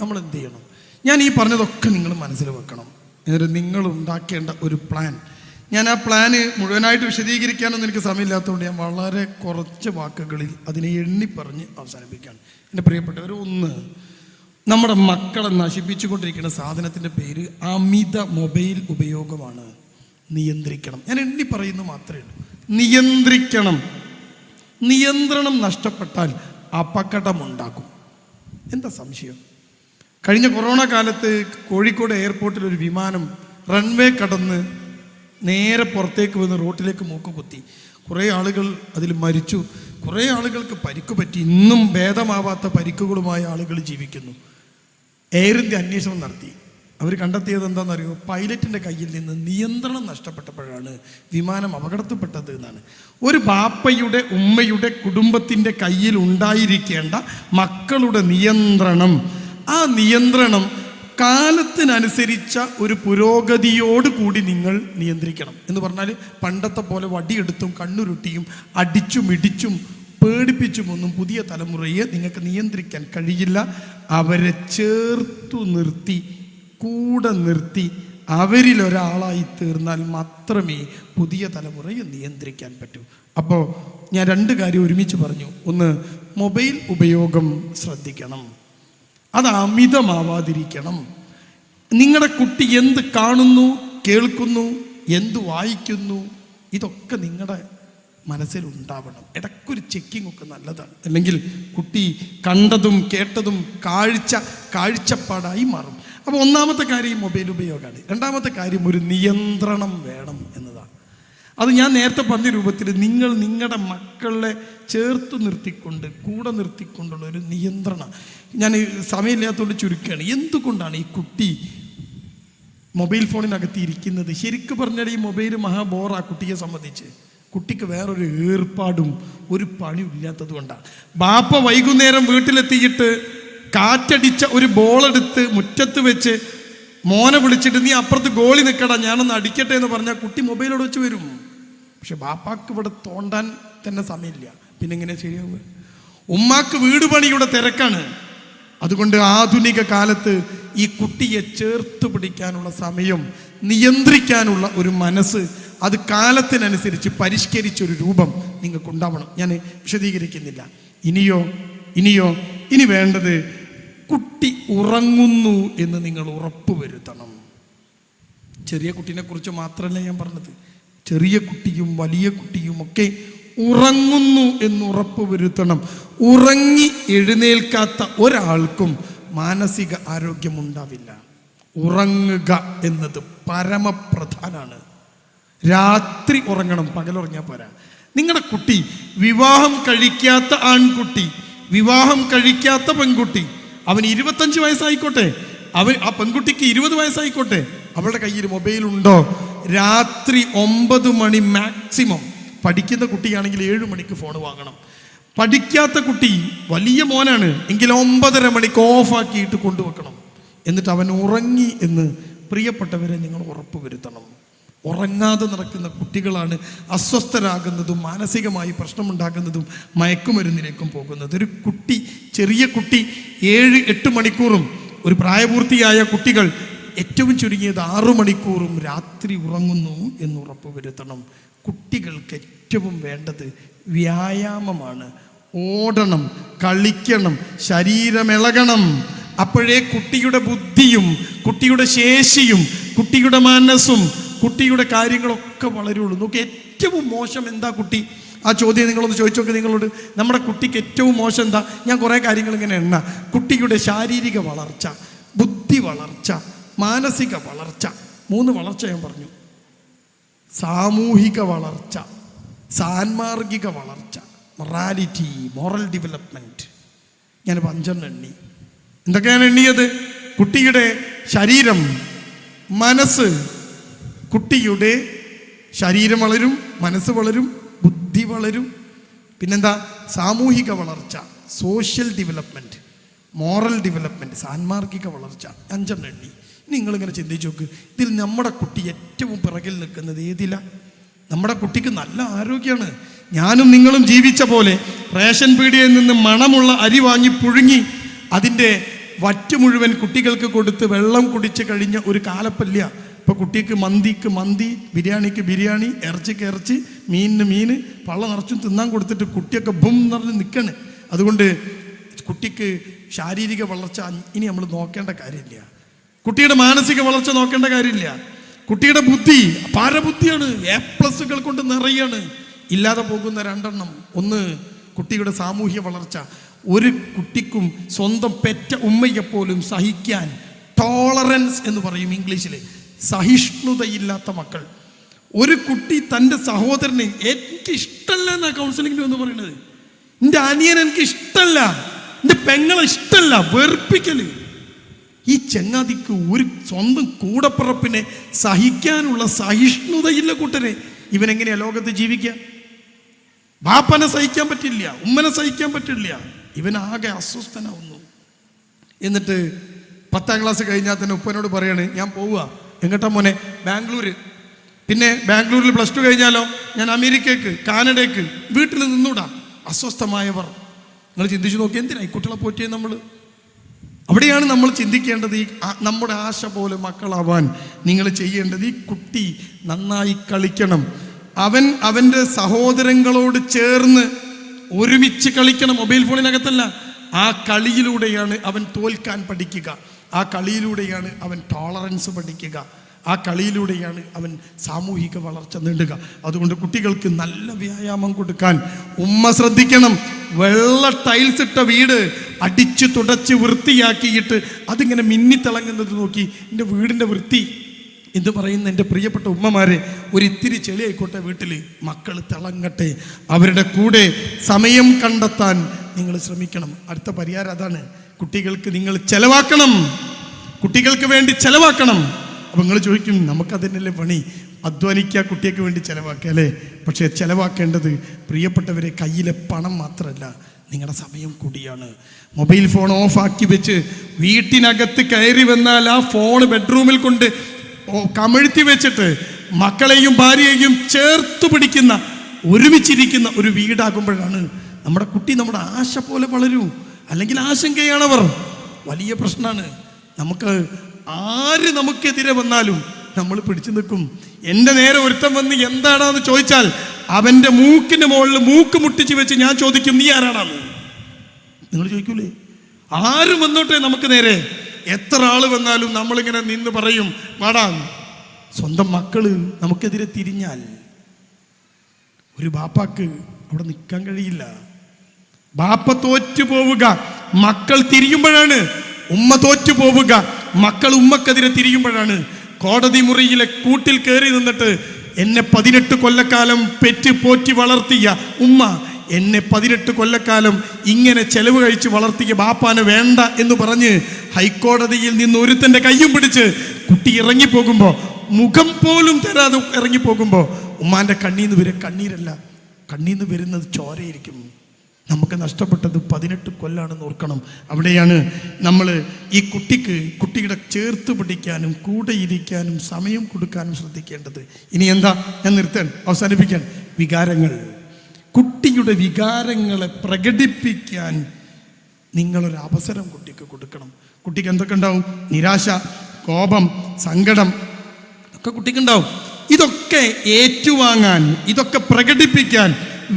നമ്മൾ എന്ത് ചെയ്യണം? ഞാൻ ഈ പറഞ്ഞതൊക്കെ നിങ്ങൾ മനസ്സിൽ വെക്കണം. എന്നിട്ട് നിങ്ങൾ ഉണ്ടാക്കേണ്ട ഒരു പ്ലാൻ. ഞാൻ ആ പ്ലാന് മുഴുവനായിട്ട് വിശദീകരിക്കാനൊന്നും എനിക്ക് സമയമില്ലാത്തതുകൊണ്ട് ഞാൻ വളരെ കുറച്ച് വാക്കുകളിൽ അതിനെ എണ്ണിപ്പറഞ്ഞ് അവസാനിപ്പിക്കുകയാണ്. എൻ്റെ പ്രിയപ്പെട്ടവർ, ഒന്ന്, നമ്മുടെ മക്കളെ നശിപ്പിച്ചുകൊണ്ടിരിക്കുന്ന സാധനത്തിൻ്റെ പേര് അമിത മൊബൈൽ ഉപയോഗമാണ്. നിയന്ത്രിക്കണം. ഞാൻ എണ്ണി പറയുന്നത് മാത്രമേ ഉള്ളൂ. നിയന്ത്രിക്കണം. നിയന്ത്രണം നഷ്ടപ്പെട്ടാൽ അപകടമുണ്ടാകും. എന്താ സംശയം? കഴിഞ്ഞ കൊറോണ കാലത്ത് കോഴിക്കോട് എയർപോർട്ടിൽ ഒരു വിമാനം റൺവേ കടന്ന് നേരെ പുറത്തേക്ക് വന്ന് റോട്ടിലേക്ക് മൂക്ക് കുത്തി. കുറേ ആളുകൾ അതിൽ മരിച്ചു, കുറേ ആളുകൾക്ക് പരിക്ക് പറ്റി. ഇന്നും ഭേദമാവാത്ത പരിക്കുകളുമായ ആളുകൾ ജീവിക്കുന്നു. എയർ ഇന്ത്യ അന്വേഷണം നടത്തി. അവർ കണ്ടെത്തിയത് എന്താണെന്നറിയോ? പൈലറ്റിൻ്റെ കയ്യിൽ നിന്ന് നിയന്ത്രണം നഷ്ടപ്പെട്ടപ്പോഴാണ് വിമാനം അപകടത്തിൽപ്പെട്ടത് എന്നാണ്. ഒരു ബാപ്പയുടെ, ഉമ്മയുടെ, കുടുംബത്തിൻ്റെ കയ്യിൽ ഉണ്ടായിരിക്കേണ്ട മക്കളുടെ നിയന്ത്രണം, ആ നിയന്ത്രണം കാലത്തിനനുസരിച്ച ഒരു പുരോഗതിയോട് കൂടി നിങ്ങൾ നിയന്ത്രിക്കണം. എന്ന് പറഞ്ഞാൽ പണ്ടത്തെ പോലെ വടിയെടുത്തും കണ്ണുരുട്ടിയും അടിച്ചും ഇടിച്ചും പേടിപ്പിച്ചും ഒന്നും പുതിയ തലമുറയെ നിങ്ങൾക്ക് നിയന്ത്രിക്കാൻ കഴിയില്ല. അവരെ ചേർത്തു നിർത്തി, കൂടെ നിർത്തി അവരിലൊരാളായി തീർന്നാൽ മാത്രമേ പുതിയ തലമുറയെ നിയന്ത്രിക്കാൻ പറ്റൂ. അപ്പോൾ ഞാൻ 2 കാര്യം ഒരുമിച്ച് പറഞ്ഞു. ഒന്ന്, മൊബൈൽ ഉപയോഗം ശ്രദ്ധിക്കണം, അത് അമിതമാവാതിരിക്കണം. നിങ്ങളുടെ കുട്ടി എന്ത് കാണുന്നു, കേൾക്കുന്നു, എന്ത് വായിക്കുന്നു, ഇതൊക്കെ നിങ്ങളുടെ മനസ്സിലുണ്ടാവണം. ഇടയ്ക്കൊരു ചെക്കിംഗ് ഒക്കെ നല്ലതാണ്. അല്ലെങ്കിൽ കുട്ടി കണ്ടതും കേട്ടതും കാഴ്ചപ്പാടായി മാറും. അപ്പോൾ ഒന്നാമത്തെ കാര്യം മൊബൈൽ ഉപയോഗമാണ്. രണ്ടാമത്തെ കാര്യം ഒരു നിയന്ത്രണം വേണം എന്നതാണ്. അത് ഞാൻ നേരത്തെ പറഞ്ഞ രൂപത്തിൽ നിങ്ങൾ നിങ്ങളുടെ മക്കളെ ചേർത്ത് നിർത്തിക്കൊണ്ട് കൂടെ നിർത്തിക്കൊണ്ടുള്ള ഒരു നിയന്ത്രണം. ഞാൻ സമയമില്ലാത്തതുകൊണ്ട് ചുരുക്കുകയാണ്. എന്തുകൊണ്ടാണ് ഈ കുട്ടി മൊബൈൽ ഫോണിനകത്ത് ഇരിക്കുന്നത്? ശരിക്കും പറഞ്ഞാൽ ഈ മൊബൈൽ മഹാബോറാ കുട്ടിയെ സംബന്ധിച്ച്. കുട്ടിക്ക് വേറൊരു ഏർപ്പാടും ഒരു പണിയും ഇല്ലാത്തത് കൊണ്ടാണ്. ബാപ്പ വൈകുന്നേരം വീട്ടിലെത്തിയിട്ട് കാറ്റടിച്ച ഒരു ബോളെടുത്ത് മുറ്റത്ത് വെച്ച് മോനെ വിളിച്ചിട്ട് നീ അപ്പുറത്ത് ഗോളി നിൽക്കടാ ഞാനൊന്ന് അടിക്കട്ടെ എന്ന് പറഞ്ഞാൽ കുട്ടി മൊബൈലോട് വെച്ച് വരും. പക്ഷെ ബാപ്പാക്ക് ഇവിടെ തോണ്ടാൻ തന്നെ സമയമില്ല. പിന്നെ എങ്ങനെ ശരിയാവുക? ഉമ്മാക്ക് വീട് പണിയുടെ തിരക്കാണ്. അതുകൊണ്ട് ആധുനിക കാലത്ത് ഈ കുട്ടിയെ ചേർത്ത് പിടിക്കാനുള്ള സമയം, നിയന്ത്രിക്കാനുള്ള ഒരു മനസ്സ്, അത് കാലത്തിനനുസരിച്ച് പരിഷ്കരിച്ചൊരു രൂപം നിങ്ങൾക്കുണ്ടാവണം. ഞാൻ വിശദീകരിക്കുന്നില്ല. ഇനി വേണ്ടത് കുട്ടി ഉറങ്ങുന്നു എന്ന് നിങ്ങൾ ഉറപ്പുവരുത്തണം. ചെറിയ കുട്ടീനെ കുറിച്ച് മാത്രമല്ല ഞാൻ പറഞ്ഞത്, ചെറിയ കുട്ടിയും വലിയ കുട്ടിയും ഒക്കെ ഉറങ്ങുന്നു എന്ന് ഉറപ്പുവരുത്തണം. ഉറങ്ങി എഴുന്നേൽക്കാത്ത ഒരാൾക്കും മാനസിക ആരോഗ്യമുണ്ടാവില്ല. ഉറങ്ങുക എന്നത് പരമപ്രധാനാണ്. രാത്രി ഉറങ്ങണം, പകലുറങ്ങിയാൽ പോരാ. നിങ്ങളുടെ കുട്ടി വിവാഹം കഴിക്കാത്ത ആൺകുട്ടി, വിവാഹം കഴിക്കാത്ത പെൺകുട്ടി, അവന് 25 വയസ്സായിക്കോട്ടെ, ആ പെൺകുട്ടിക്ക് 20 വയസ്സായിക്കോട്ടെ, അവളുടെ കയ്യിൽ മൊബൈൽ ഉണ്ടോ? രാത്രി 9 മണി മാക്സിമം. പഠിക്കുന്ന കുട്ടിയാണെങ്കിൽ 7 മണിക്ക് ഫോൺ വാങ്ങണം. പഠിക്കാത്ത കുട്ടി വലിയ മോനാണ് എങ്കിൽ 9:30 മണിക്ക് ഓഫാക്കിയിട്ട് കൊണ്ടുവെക്കണം. എന്നിട്ട് അവൻ ഉറങ്ങി എന്ന് പ്രിയപ്പെട്ടവരെ നിങ്ങൾ ഉറപ്പുവരുത്തണം. ഉറങ്ങാതെ നടക്കുന്ന കുട്ടികളാണ് അസ്വസ്ഥരാകുന്നതും മാനസികമായി പ്രശ്നമുണ്ടാകുന്നതും മയക്കുമരുന്നിലേക്കും പോകുന്നത്. ഒരു കുട്ടി, ചെറിയ കുട്ടി 7-8 മണിക്കൂറും, ഒരു പ്രായപൂർത്തിയായ കുട്ടികൾ ഏറ്റവും ചുരുങ്ങിയത് 6 മണിക്കൂറും രാത്രി ഉറങ്ങുന്നു എന്ന് ഉറപ്പുവരുത്തണം. കുട്ടികൾക്ക് ഏറ്റവും വേണ്ടത് വ്യായാമമാണ്. ഓടണം, കളിക്കണം, ശരീരമിളകണം. അപ്പോഴേ കുട്ടിയുടെ ബുദ്ധിയും കുട്ടിയുടെ ശേഷിയും കുട്ടിയുടെ മനസ്സും കുട്ടിയുടെ കാര്യങ്ങളൊക്കെ വളരുള്ളൂ. നോക്കി, ഏറ്റവും മോശം എന്താ കുട്ടി? ആ ചോദ്യം നിങ്ങളൊന്ന് ചോദിച്ചു നോക്ക് നിങ്ങളോട്. നമ്മുടെ കുട്ടിക്ക് ഏറ്റവും മോശം എന്താ? ഞാൻ കുറേ കാര്യങ്ങൾ ഇങ്ങനെ കുട്ടിയുടെ ശാരീരിക വളർച്ച, ബുദ്ധി വളർച്ച, മാനസിക വളർച്ച. 3 വളർച്ച ഞാൻ പറഞ്ഞു. സാമൂഹിക വളർച്ച, സാൻമാർഗിക വളർച്ച, മൊറാലിറ്റി, മോറൽ ഡെവലപ്മെൻറ്റ്. ഞാൻ 5 എണ്ണി. എന്തൊക്കെയാണ് എണ്ണിയത്? കുട്ടിയുടെ ശരീരം, മനസ്സ്, കുട്ടിയുടെ ശരീരം വളരും, മനസ്സ് വളരും, ബുദ്ധി വളരും. പിന്നെന്താ? സാമൂഹിക വളർച്ച, സോഷ്യൽ ഡെവലപ്മെൻറ്റ്, മോറൽ ഡെവലപ്മെൻറ്റ്, സാൻമാർഗിക വളർച്ച. 5 എണ്ണി. നിങ്ങളിങ്ങനെ ചിന്തിച്ച് നോക്ക്, ഇതിൽ നമ്മുടെ കുട്ടി ഏറ്റവും പിറകിൽ നിൽക്കുന്നത് ഏതില? നമ്മുടെ കുട്ടിക്ക് നല്ല ആരോഗ്യമാണ്. ഞാനും നിങ്ങളും ജീവിച്ച പോലെ റേഷൻ പീടികയിൽ നിന്ന് മണമുള്ള അരി വാങ്ങി പുഴുങ്ങി അതിൻ്റെ വറ്റ് മുഴുവൻ കുട്ടികൾക്ക് കൊടുത്ത് വെള്ളം കുടിച്ച് കഴിഞ്ഞ ഒരു കാലപ്പല്ല. ഇപ്പോൾ കുട്ടിക്ക് മന്തിക്ക് മന്തി, ബിരിയാണിക്ക് ബിരിയാണി, ഇറച്ചിക്ക് ഇറച്ചി, മീനിന് മീൻ, പള്ള നിറച്ചും തിന്നാൻ കൊടുത്തിട്ട് കുട്ടിയൊക്കെ ബും നിറഞ്ഞ് നിൽക്കണേ. അതുകൊണ്ട് കുട്ടിക്ക് ശാരീരിക വളർച്ച ഇനി നമ്മൾ നോക്കേണ്ട കാര്യമില്ല. കുട്ടിയുടെ മാനസിക വളർച്ച നോക്കേണ്ട കാര്യമില്ല. കുട്ടിയുടെ ബുദ്ധി പാരബുദ്ധിയാണ്, A+ കൊണ്ട് നിറയാണ്. ഇല്ലാതെ പോകുന്ന 2 എണ്ണം. ഒന്ന്, കുട്ടിയുടെ സാമൂഹ്യ വളർച്ച. ഒരു കുട്ടിക്കും സ്വന്തം പെറ്റ ഉമ്മയെപ്പോലും സഹിക്കാൻ, ടോളറൻസ് എന്ന് പറയും ഇംഗ്ലീഷിൽ, സഹിഷ്ണുതയില്ലാത്ത മക്കൾ. ഒരു കുട്ടി തൻ്റെ സഹോദരനെ എനിക്ക് ഇഷ്ടമല്ല എന്നാണ് കൗൺസിലിംഗിൽ എന്ന് പറയുന്നത്. എൻ്റെ അനിയൻ എനിക്ക് ഇഷ്ടമല്ല, എൻ്റെ പെങ്ങളെ ഇഷ്ടമല്ല, വെറുപ്പിക്കല്. ഈ ചങ്ങാതിക്ക് ഒരു സ്വന്തം കൂടപ്പിറപ്പിനെ സഹിക്കാനുള്ള സഹിഷ്ണുതയില്ല കൂട്ടരെ. ഇവനെങ്ങനെയാ ലോകത്ത് ജീവിക്കുക? ബാപ്പനെ സഹിക്കാൻ പറ്റില്ല, ഉമ്മനെ സഹിക്കാൻ പറ്റില്ല. ഇവനാകെ അസ്വസ്ഥനാവുന്നു. എന്നിട്ട് 10ാം ക്ലാസ് കഴിഞ്ഞാൽ തന്നെ ഉപ്പനോട് പറയാണ്, ഞാൻ പോവുക. എങ്ങോട്ടാ മോനെ? ബാംഗ്ലൂര്. പിന്നെ ബാംഗ്ലൂരിൽ +2 കഴിഞ്ഞാലോ ഞാൻ അമേരിക്കയ്ക്ക്, കാനഡയ്ക്ക്. വീട്ടിൽ നിന്നൂടാ. അസ്വസ്ഥമായവർ. നിങ്ങൾ ചിന്തിച്ചു നോക്കി, എന്തിനാ ഈ കുട്ടികളെ പോറ്റിയെ നമ്മൾ? അവിടെയാണ് നമ്മൾ ചിന്തിക്കേണ്ടത്. ഈ നമ്മുടെ ആശ പോലെ മക്കളാവാൻ നിങ്ങൾ ചെയ്യേണ്ടത്, ഈ കുട്ടി നന്നായി കളിക്കണം. അവൻ്റെ സഹോദരങ്ങളോട് ചേർന്ന് ഒരുമിച്ച് കളിക്കണം. മൊബൈൽ ഫോണിനകത്തല്ല. ആ കളിയിലൂടെയാണ് അവൻ തോൽക്കാൻ പഠിക്കുക. ആ കളിയിലൂടെയാണ് അവൻ ടോളറൻസ് പഠിക്കുക, ആ കളിയിലൂടെയാണ് അവൻ സാമൂഹിക വളർച്ച നേടുക. അതുകൊണ്ട് കുട്ടികൾക്ക് നല്ല വ്യായാമം കൊടുക്കാൻ ഉമ്മ ശ്രദ്ധിക്കണം. വെള്ള ടൈൽസ് ഇട്ട വീട് അടിച്ചു തുടച്ച് വൃത്തിയാക്കിയിട്ട് അതിങ്ങനെ മിന്നിത്തിളങ്ങുന്നത് നോക്കി എൻ്റെ വീടിൻ്റെ വൃത്തി എന്ന് പറയുന്ന എൻ്റെ പ്രിയപ്പെട്ട ഉമ്മമാരെ, ഒരിത്തിരി ചെളി ആയിക്കോട്ടെ വീട്ടിൽ, മക്കൾ തിളങ്ങട്ടെ. അവരുടെ കൂടെ സമയം കണ്ടെത്താൻ നിങ്ങൾ ശ്രമിക്കണം. അടുത്ത പരിഹാരം അതാണ്. കുട്ടികൾക്ക് നിങ്ങൾ ചെലവാക്കണം, കുട്ടികൾക്ക് വേണ്ടി ചെലവാക്കണം. അപ്പം നിങ്ങൾ ചോദിക്കും, നമുക്കതിനല്ലേ പണി, അധ്വാനിക്കുക, കുട്ടികൾക്ക് വേണ്ടി ചെലവാക്കുക അല്ലേ? പക്ഷേ ചെലവാക്കേണ്ടത് പ്രിയപ്പെട്ടവരെ കയ്യിലെ പണം മാത്രമല്ല, നിങ്ങളുടെ സമയം കൂടിയാണ്. മൊബൈൽ ഫോൺ ഓഫാക്കി വെച്ച് വീട്ടിനകത്ത് കയറി വന്നാൽ ആ ഫോൺ ബെഡ്റൂമിൽ കൊണ്ട് കമഴ്ത്തി വെച്ചിട്ട് മക്കളെയും ഭാര്യയെയും ചേർത്ത് പിടിക്കുന്ന, ഒരുമിച്ചിരിക്കുന്ന ഒരു വീടാകുമ്പോഴാണ് നമ്മുടെ കുട്ടി നമ്മുടെ ആശ പോലെ വളരൂ. അല്ലെങ്കിൽ ആശങ്കയാണവർ, വലിയ പ്രശ്നമാണ്. ആര് നമുക്കെതിരെ വന്നാലും നമ്മൾ പിടിച്ചു നിൽക്കും. എൻ്റെ നേരെ ഒരുത്തൻ വന്ന് എന്താണെന്ന് ചോദിച്ചാൽ അവൻ്റെ മൂക്കിൻ്റെ മുകളിൽ മൂക്ക് മുട്ടിച്ച് വെച്ച് ഞാൻ ചോദിക്കും, നീ ആരാണെന്ന്. നിങ്ങൾ ചോദിക്കൂലേ? ആരും വന്നോട്ടെ നമുക്ക് നേരെ, എത്ര ആള് വന്നാലും നമ്മളിങ്ങനെ നിന്ന് പറയും വാടാ. സ്വന്തം മക്കള് നമുക്കെതിരെ തിരിഞ്ഞാൽ ഒരു ബാപ്പാക്ക് അവിടെ നിൽക്കാൻ കഴിയില്ല. ബാപ്പ തോറ്റു പോവുക മക്കൾ തിരിയുമ്പോഴാണ്, ഉമ്മ തോറ്റു പോവുക മക്കൾ ഉമ്മക്കെതിരെ തിരിയുമ്പോഴാണ്. കോടതി മുറിയിലെ കൂട്ടിൽ കയറി നിന്നിട്ട് എന്നെ 18 കൊല്ലക്കാലം പെറ്റ് പോറ്റി വളർത്തിയ ഉമ്മ, എന്നെ 18 കൊല്ലക്കാലം ഇങ്ങനെ ചെലവ് കഴിച്ച് വളർത്തിയ ബാപ്പാനെ വേണ്ട എന്ന് പറഞ്ഞ് ഹൈക്കോടതിയിൽ നിന്ന് ഒരുത്തൻ്റെ കയ്യും പിടിച്ച് കുട്ടി ഇറങ്ങിപ്പോകുമ്പോൾ, മുഖം പോലും തരാതെ ഇറങ്ങിപ്പോകുമ്പോൾ ഉമ്മാൻ്റെ കണ്ണീന്ന് കണ്ണീരല്ല, കണ്ണീന്ന് വരുന്നത് ചോരയിരിക്കും. നമുക്ക് നഷ്ടപ്പെട്ടത് 18 കൊല്ലാണെന്ന് ഓർക്കണം. അവിടെയാണ് നമ്മൾ ഈ കുട്ടിയുടെ ചേർത്ത് പിടിക്കാനും കൂടെ ഇരിക്കാനും സമയം കൊടുക്കാനും ശ്രദ്ധിക്കേണ്ടത്. ഇനി എന്താ, ഞാൻ നിർത്താൻ അവസാനിപ്പിക്കാൻ, വികാരങ്ങൾ. കുട്ടിയുടെ വികാരങ്ങളെ പ്രകടിപ്പിക്കാൻ നിങ്ങളൊരു അവസരം കുട്ടിക്ക് കൊടുക്കണം. കുട്ടിക്ക് എന്തൊക്കെ ഉണ്ടാവും? നിരാശ, കോപം, സങ്കടം ഒക്കെ കുട്ടിക്കുണ്ടാവും. ഇതൊക്കെ ഏറ്റുവാങ്ങാൻ, ഇതൊക്കെ പ്രകടിപ്പിക്കാൻ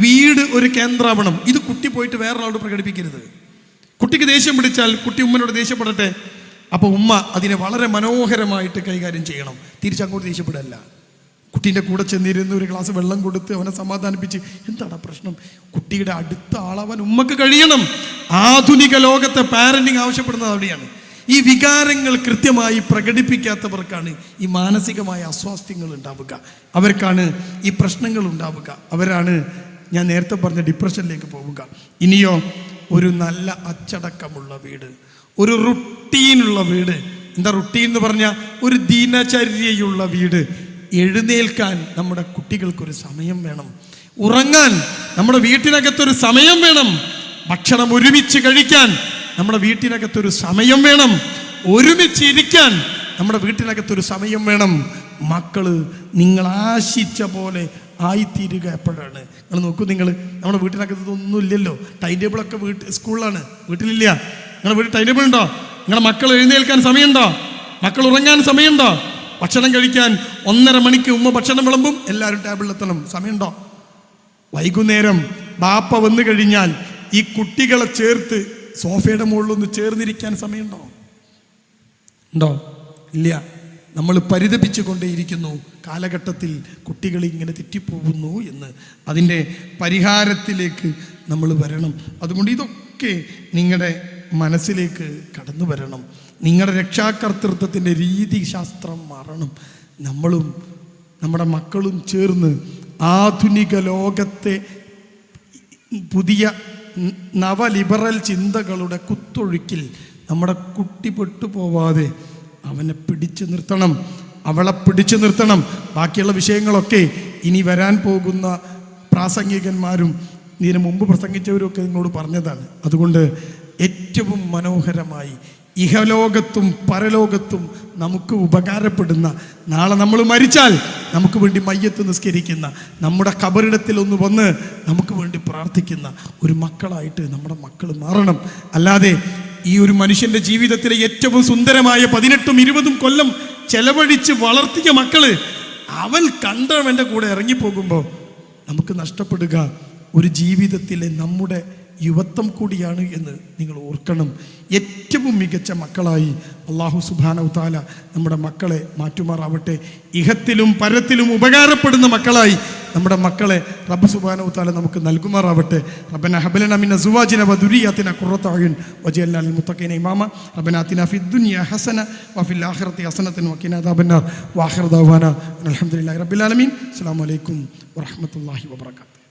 വീട് ഒരു കേന്ദ്രമാവണം. ഇത് കുട്ടി പോയിട്ട് വേറൊരാളോട് പ്രകടിപ്പിക്കരുത്. കുട്ടിക്ക് ദേഷ്യം പിടിച്ചാൽ കുട്ടി ഉമ്മനോട് ദേഷ്യപ്പെടട്ടെ, അപ്പോൾ ഉമ്മ അതിനെ വളരെ മനോഹരമായിട്ട് കൈകാര്യം ചെയ്യണം. തിരിച്ചങ്ങോട്ട് ദേഷ്യപ്പെടല്ല. കുട്ടീൻ്റെ കൂടെ ചെന്നിരുന്ന് ഒരു ഗ്ലാസ് വെള്ളം കൊടുത്ത് അവനെ സമാധാനിപ്പിച്ച്, എന്താണ് പ്രശ്നം, കുട്ടിയുടെ അടുത്ത ആളാവാൻ ഉമ്മക്ക് കഴിയണം. ആധുനിക ലോകത്തെ പാരന്റിങ് ആവശ്യപ്പെടുന്നത് അവിടെയാണ്. ഈ വികാരങ്ങൾ കൃത്യമായി പ്രകടിപ്പിക്കാത്തവർക്കാണ് ഈ മാനസികമായ അസ്വാസ്ഥ്യങ്ങൾ ഉണ്ടാവുക, അവർക്കാണ് ഈ പ്രശ്നങ്ങൾ ഉണ്ടാവുക, അവരാണ് ഞാൻ നേരത്തെ പറഞ്ഞ ഡിപ്രഷനിലേക്ക് പോവുക. ഇനിയോ, ഒരു നല്ല അച്ചടക്കമുള്ള വീട്, ഒരു റുട്ടീനുള്ള വീട്. എന്താ റുട്ടീൻ എന്ന് പറഞ്ഞാൽ? ഒരു ദിനചര്യയുള്ള വീട്. എഴുന്നേൽക്കാൻ നമ്മുടെ കുട്ടികൾക്കൊരു സമയം വേണം, ഉറങ്ങാൻ നമ്മുടെ വീട്ടിനകത്തൊരു സമയം വേണം, ഭക്ഷണം ഒരുമിച്ച് കഴിക്കാൻ നമ്മുടെ വീട്ടിനകത്തൊരു സമയം വേണം, ഒരുമിച്ചിരിക്കാൻ നമ്മുടെ വീട്ടിനകത്തൊരു സമയം വേണം. മക്കള് നിങ്ങൾ ആശിച്ച പോലെ ആയിത്തീരുക എപ്പോഴാണ്? നിങ്ങൾ നോക്കൂ, നിങ്ങൾ നമ്മുടെ വീട്ടിനകത്ത് ഒന്നും ഇല്ലല്ലോ. ടൈം ടേബിളൊക്കെ സ്കൂളിലാണ്, വീട്ടിലില്ല. നിങ്ങളുടെ വീട്ടിൽ ടൈം ടേബിൾ ഉണ്ടോ? നിങ്ങളുടെ മക്കൾ എഴുന്നേൽക്കാൻ സമയമുണ്ടോ? മക്കൾ ഉറങ്ങാൻ സമയമുണ്ടോ? ഭക്ഷണം കഴിക്കാൻ 1.5 മണിക്ക് ഉമ്മ ഭക്ഷണം വിളമ്പും, എല്ലാവരും ടേബിളിലെത്തണം, സമയമുണ്ടോ? വൈകുന്നേരം ബാപ്പ വന്നു കഴിഞ്ഞാൽ ഈ കുട്ടികളെ ചേർത്ത് സോഫയുടെ മുകളിലൊന്ന് ചേർന്നിരിക്കാൻ സമയമുണ്ടോ? ഉണ്ടോ? ഇല്ല. നമ്മൾ പരിതപിച്ചു കൊണ്ടേയിരിക്കുന്നു. കാലഘട്ടത്തിൽ കുട്ടികൾ ഇങ്ങനെ തെറ്റിപ്പോകുന്നു എന്ന്. അതിൻ്റെ പരിഹാരത്തിലേക്ക് നമ്മൾ വരണം. അതുകൊണ്ട് ഇതൊക്കെ നിങ്ങളുടെ മനസ്സിലേക്ക് കടന്നു വരണം. നിങ്ങളുടെ രക്ഷാകർതൃത്വത്തിൻ്റെ രീതിശാസ്ത്രം മാറണം. നമ്മളും നമ്മുടെ മക്കളും ചേർന്ന് ആധുനിക ലോകത്തെ പുതിയ നവലിബറൽ ചിന്തകളുടെ കുത്തൊഴുക്കിൽ നമ്മുടെ കുട്ടി പെട്ടുപോവാതെ അവനെ പിടിച്ചു നിർത്തണം, അവളെ പിടിച്ചു നിർത്തണം. ബാക്കിയുള്ള വിഷയങ്ങളൊക്കെ ഇനി വരാൻ പോകുന്ന പ്രാസംഗികന്മാരും ഇതിനു മുമ്പ് പ്രസംഗിച്ചവരും ഒക്കെ നിങ്ങളോട് പറഞ്ഞതാണ്. അതുകൊണ്ട് ഏറ്റവും മനോഹരമായി ഇഹലോകത്തും പരലോകത്തും നമുക്ക് ഉപകാരപ്പെടുന്ന, നാളെ നമ്മൾ മരിച്ചാൽ നമുക്ക് വേണ്ടി മയ്യത്ത് നിസ്കരിക്കുന്ന, നമ്മുടെ കബറിടത്തിൽ ഒന്ന് വന്ന് നമുക്ക് വേണ്ടി പ്രാർത്ഥിക്കുന്ന ഒരു മക്കളായിട്ട് നമ്മുടെ മക്കൾ മാറണം. അല്ലാതെ ഈ ഒരു മനുഷ്യൻ്റെ ജീവിതത്തിലെ ഏറ്റവും സുന്ദരമായ 18ഉം 20ഉം കൊല്ലം ചെലവഴിച്ച് വളർത്തിയ മക്കള് അവൻ കണ്ടവൻ്റെ കൂടെ ഇറങ്ങിപ്പോകുമ്പോൾ നമുക്ക് നഷ്ടപ്പെടുക ഒരു ജീവിതത്തിലെ നമ്മുടെ യുവത്വം കൂടിയാണ് എന്ന് നിങ്ങൾ ഓർക്കണം. ഏറ്റവും മികച്ച മക്കളായി അല്ലാഹു സുബ്ഹാനഹു തആല നമ്മുടെ മക്കളെ മാറ്റുമാറാവട്ടെ. ഇഹത്തിലും പരത്തിലും ഉപകാരപ്പെടുന്ന മക്കളായി നമ്മുടെ മക്കളെ റബ്ബ് സുബ്ഹാനഹു തആല നമുക്ക് നൽകുമാറാവട്ടെ. റബ്ബനാ ഹബ് ലനാ മിൻ അസ്വാജിനാ വദുരിയാതിനാ ഖുർറത അയുൻ വജഅൽനാ ലിൽ മുത്തഖീന ഇമാമ. റബ്ബനാ ആതിനാ ഫിദ് ദുനിയ ഹസന വഫിൽ ആഖിറതി ഹസനതൻ വഖിനാ അദാബന്നാർ. വആഖിറു ദഅവാനാ അൽഹംദുലില്ലാഹി റബ്ബിൽ ആലമീൻ. അസ്സലാമു അലൈക്കും വറഹ്മത്തുള്ളാഹി വബറകാതുഹു.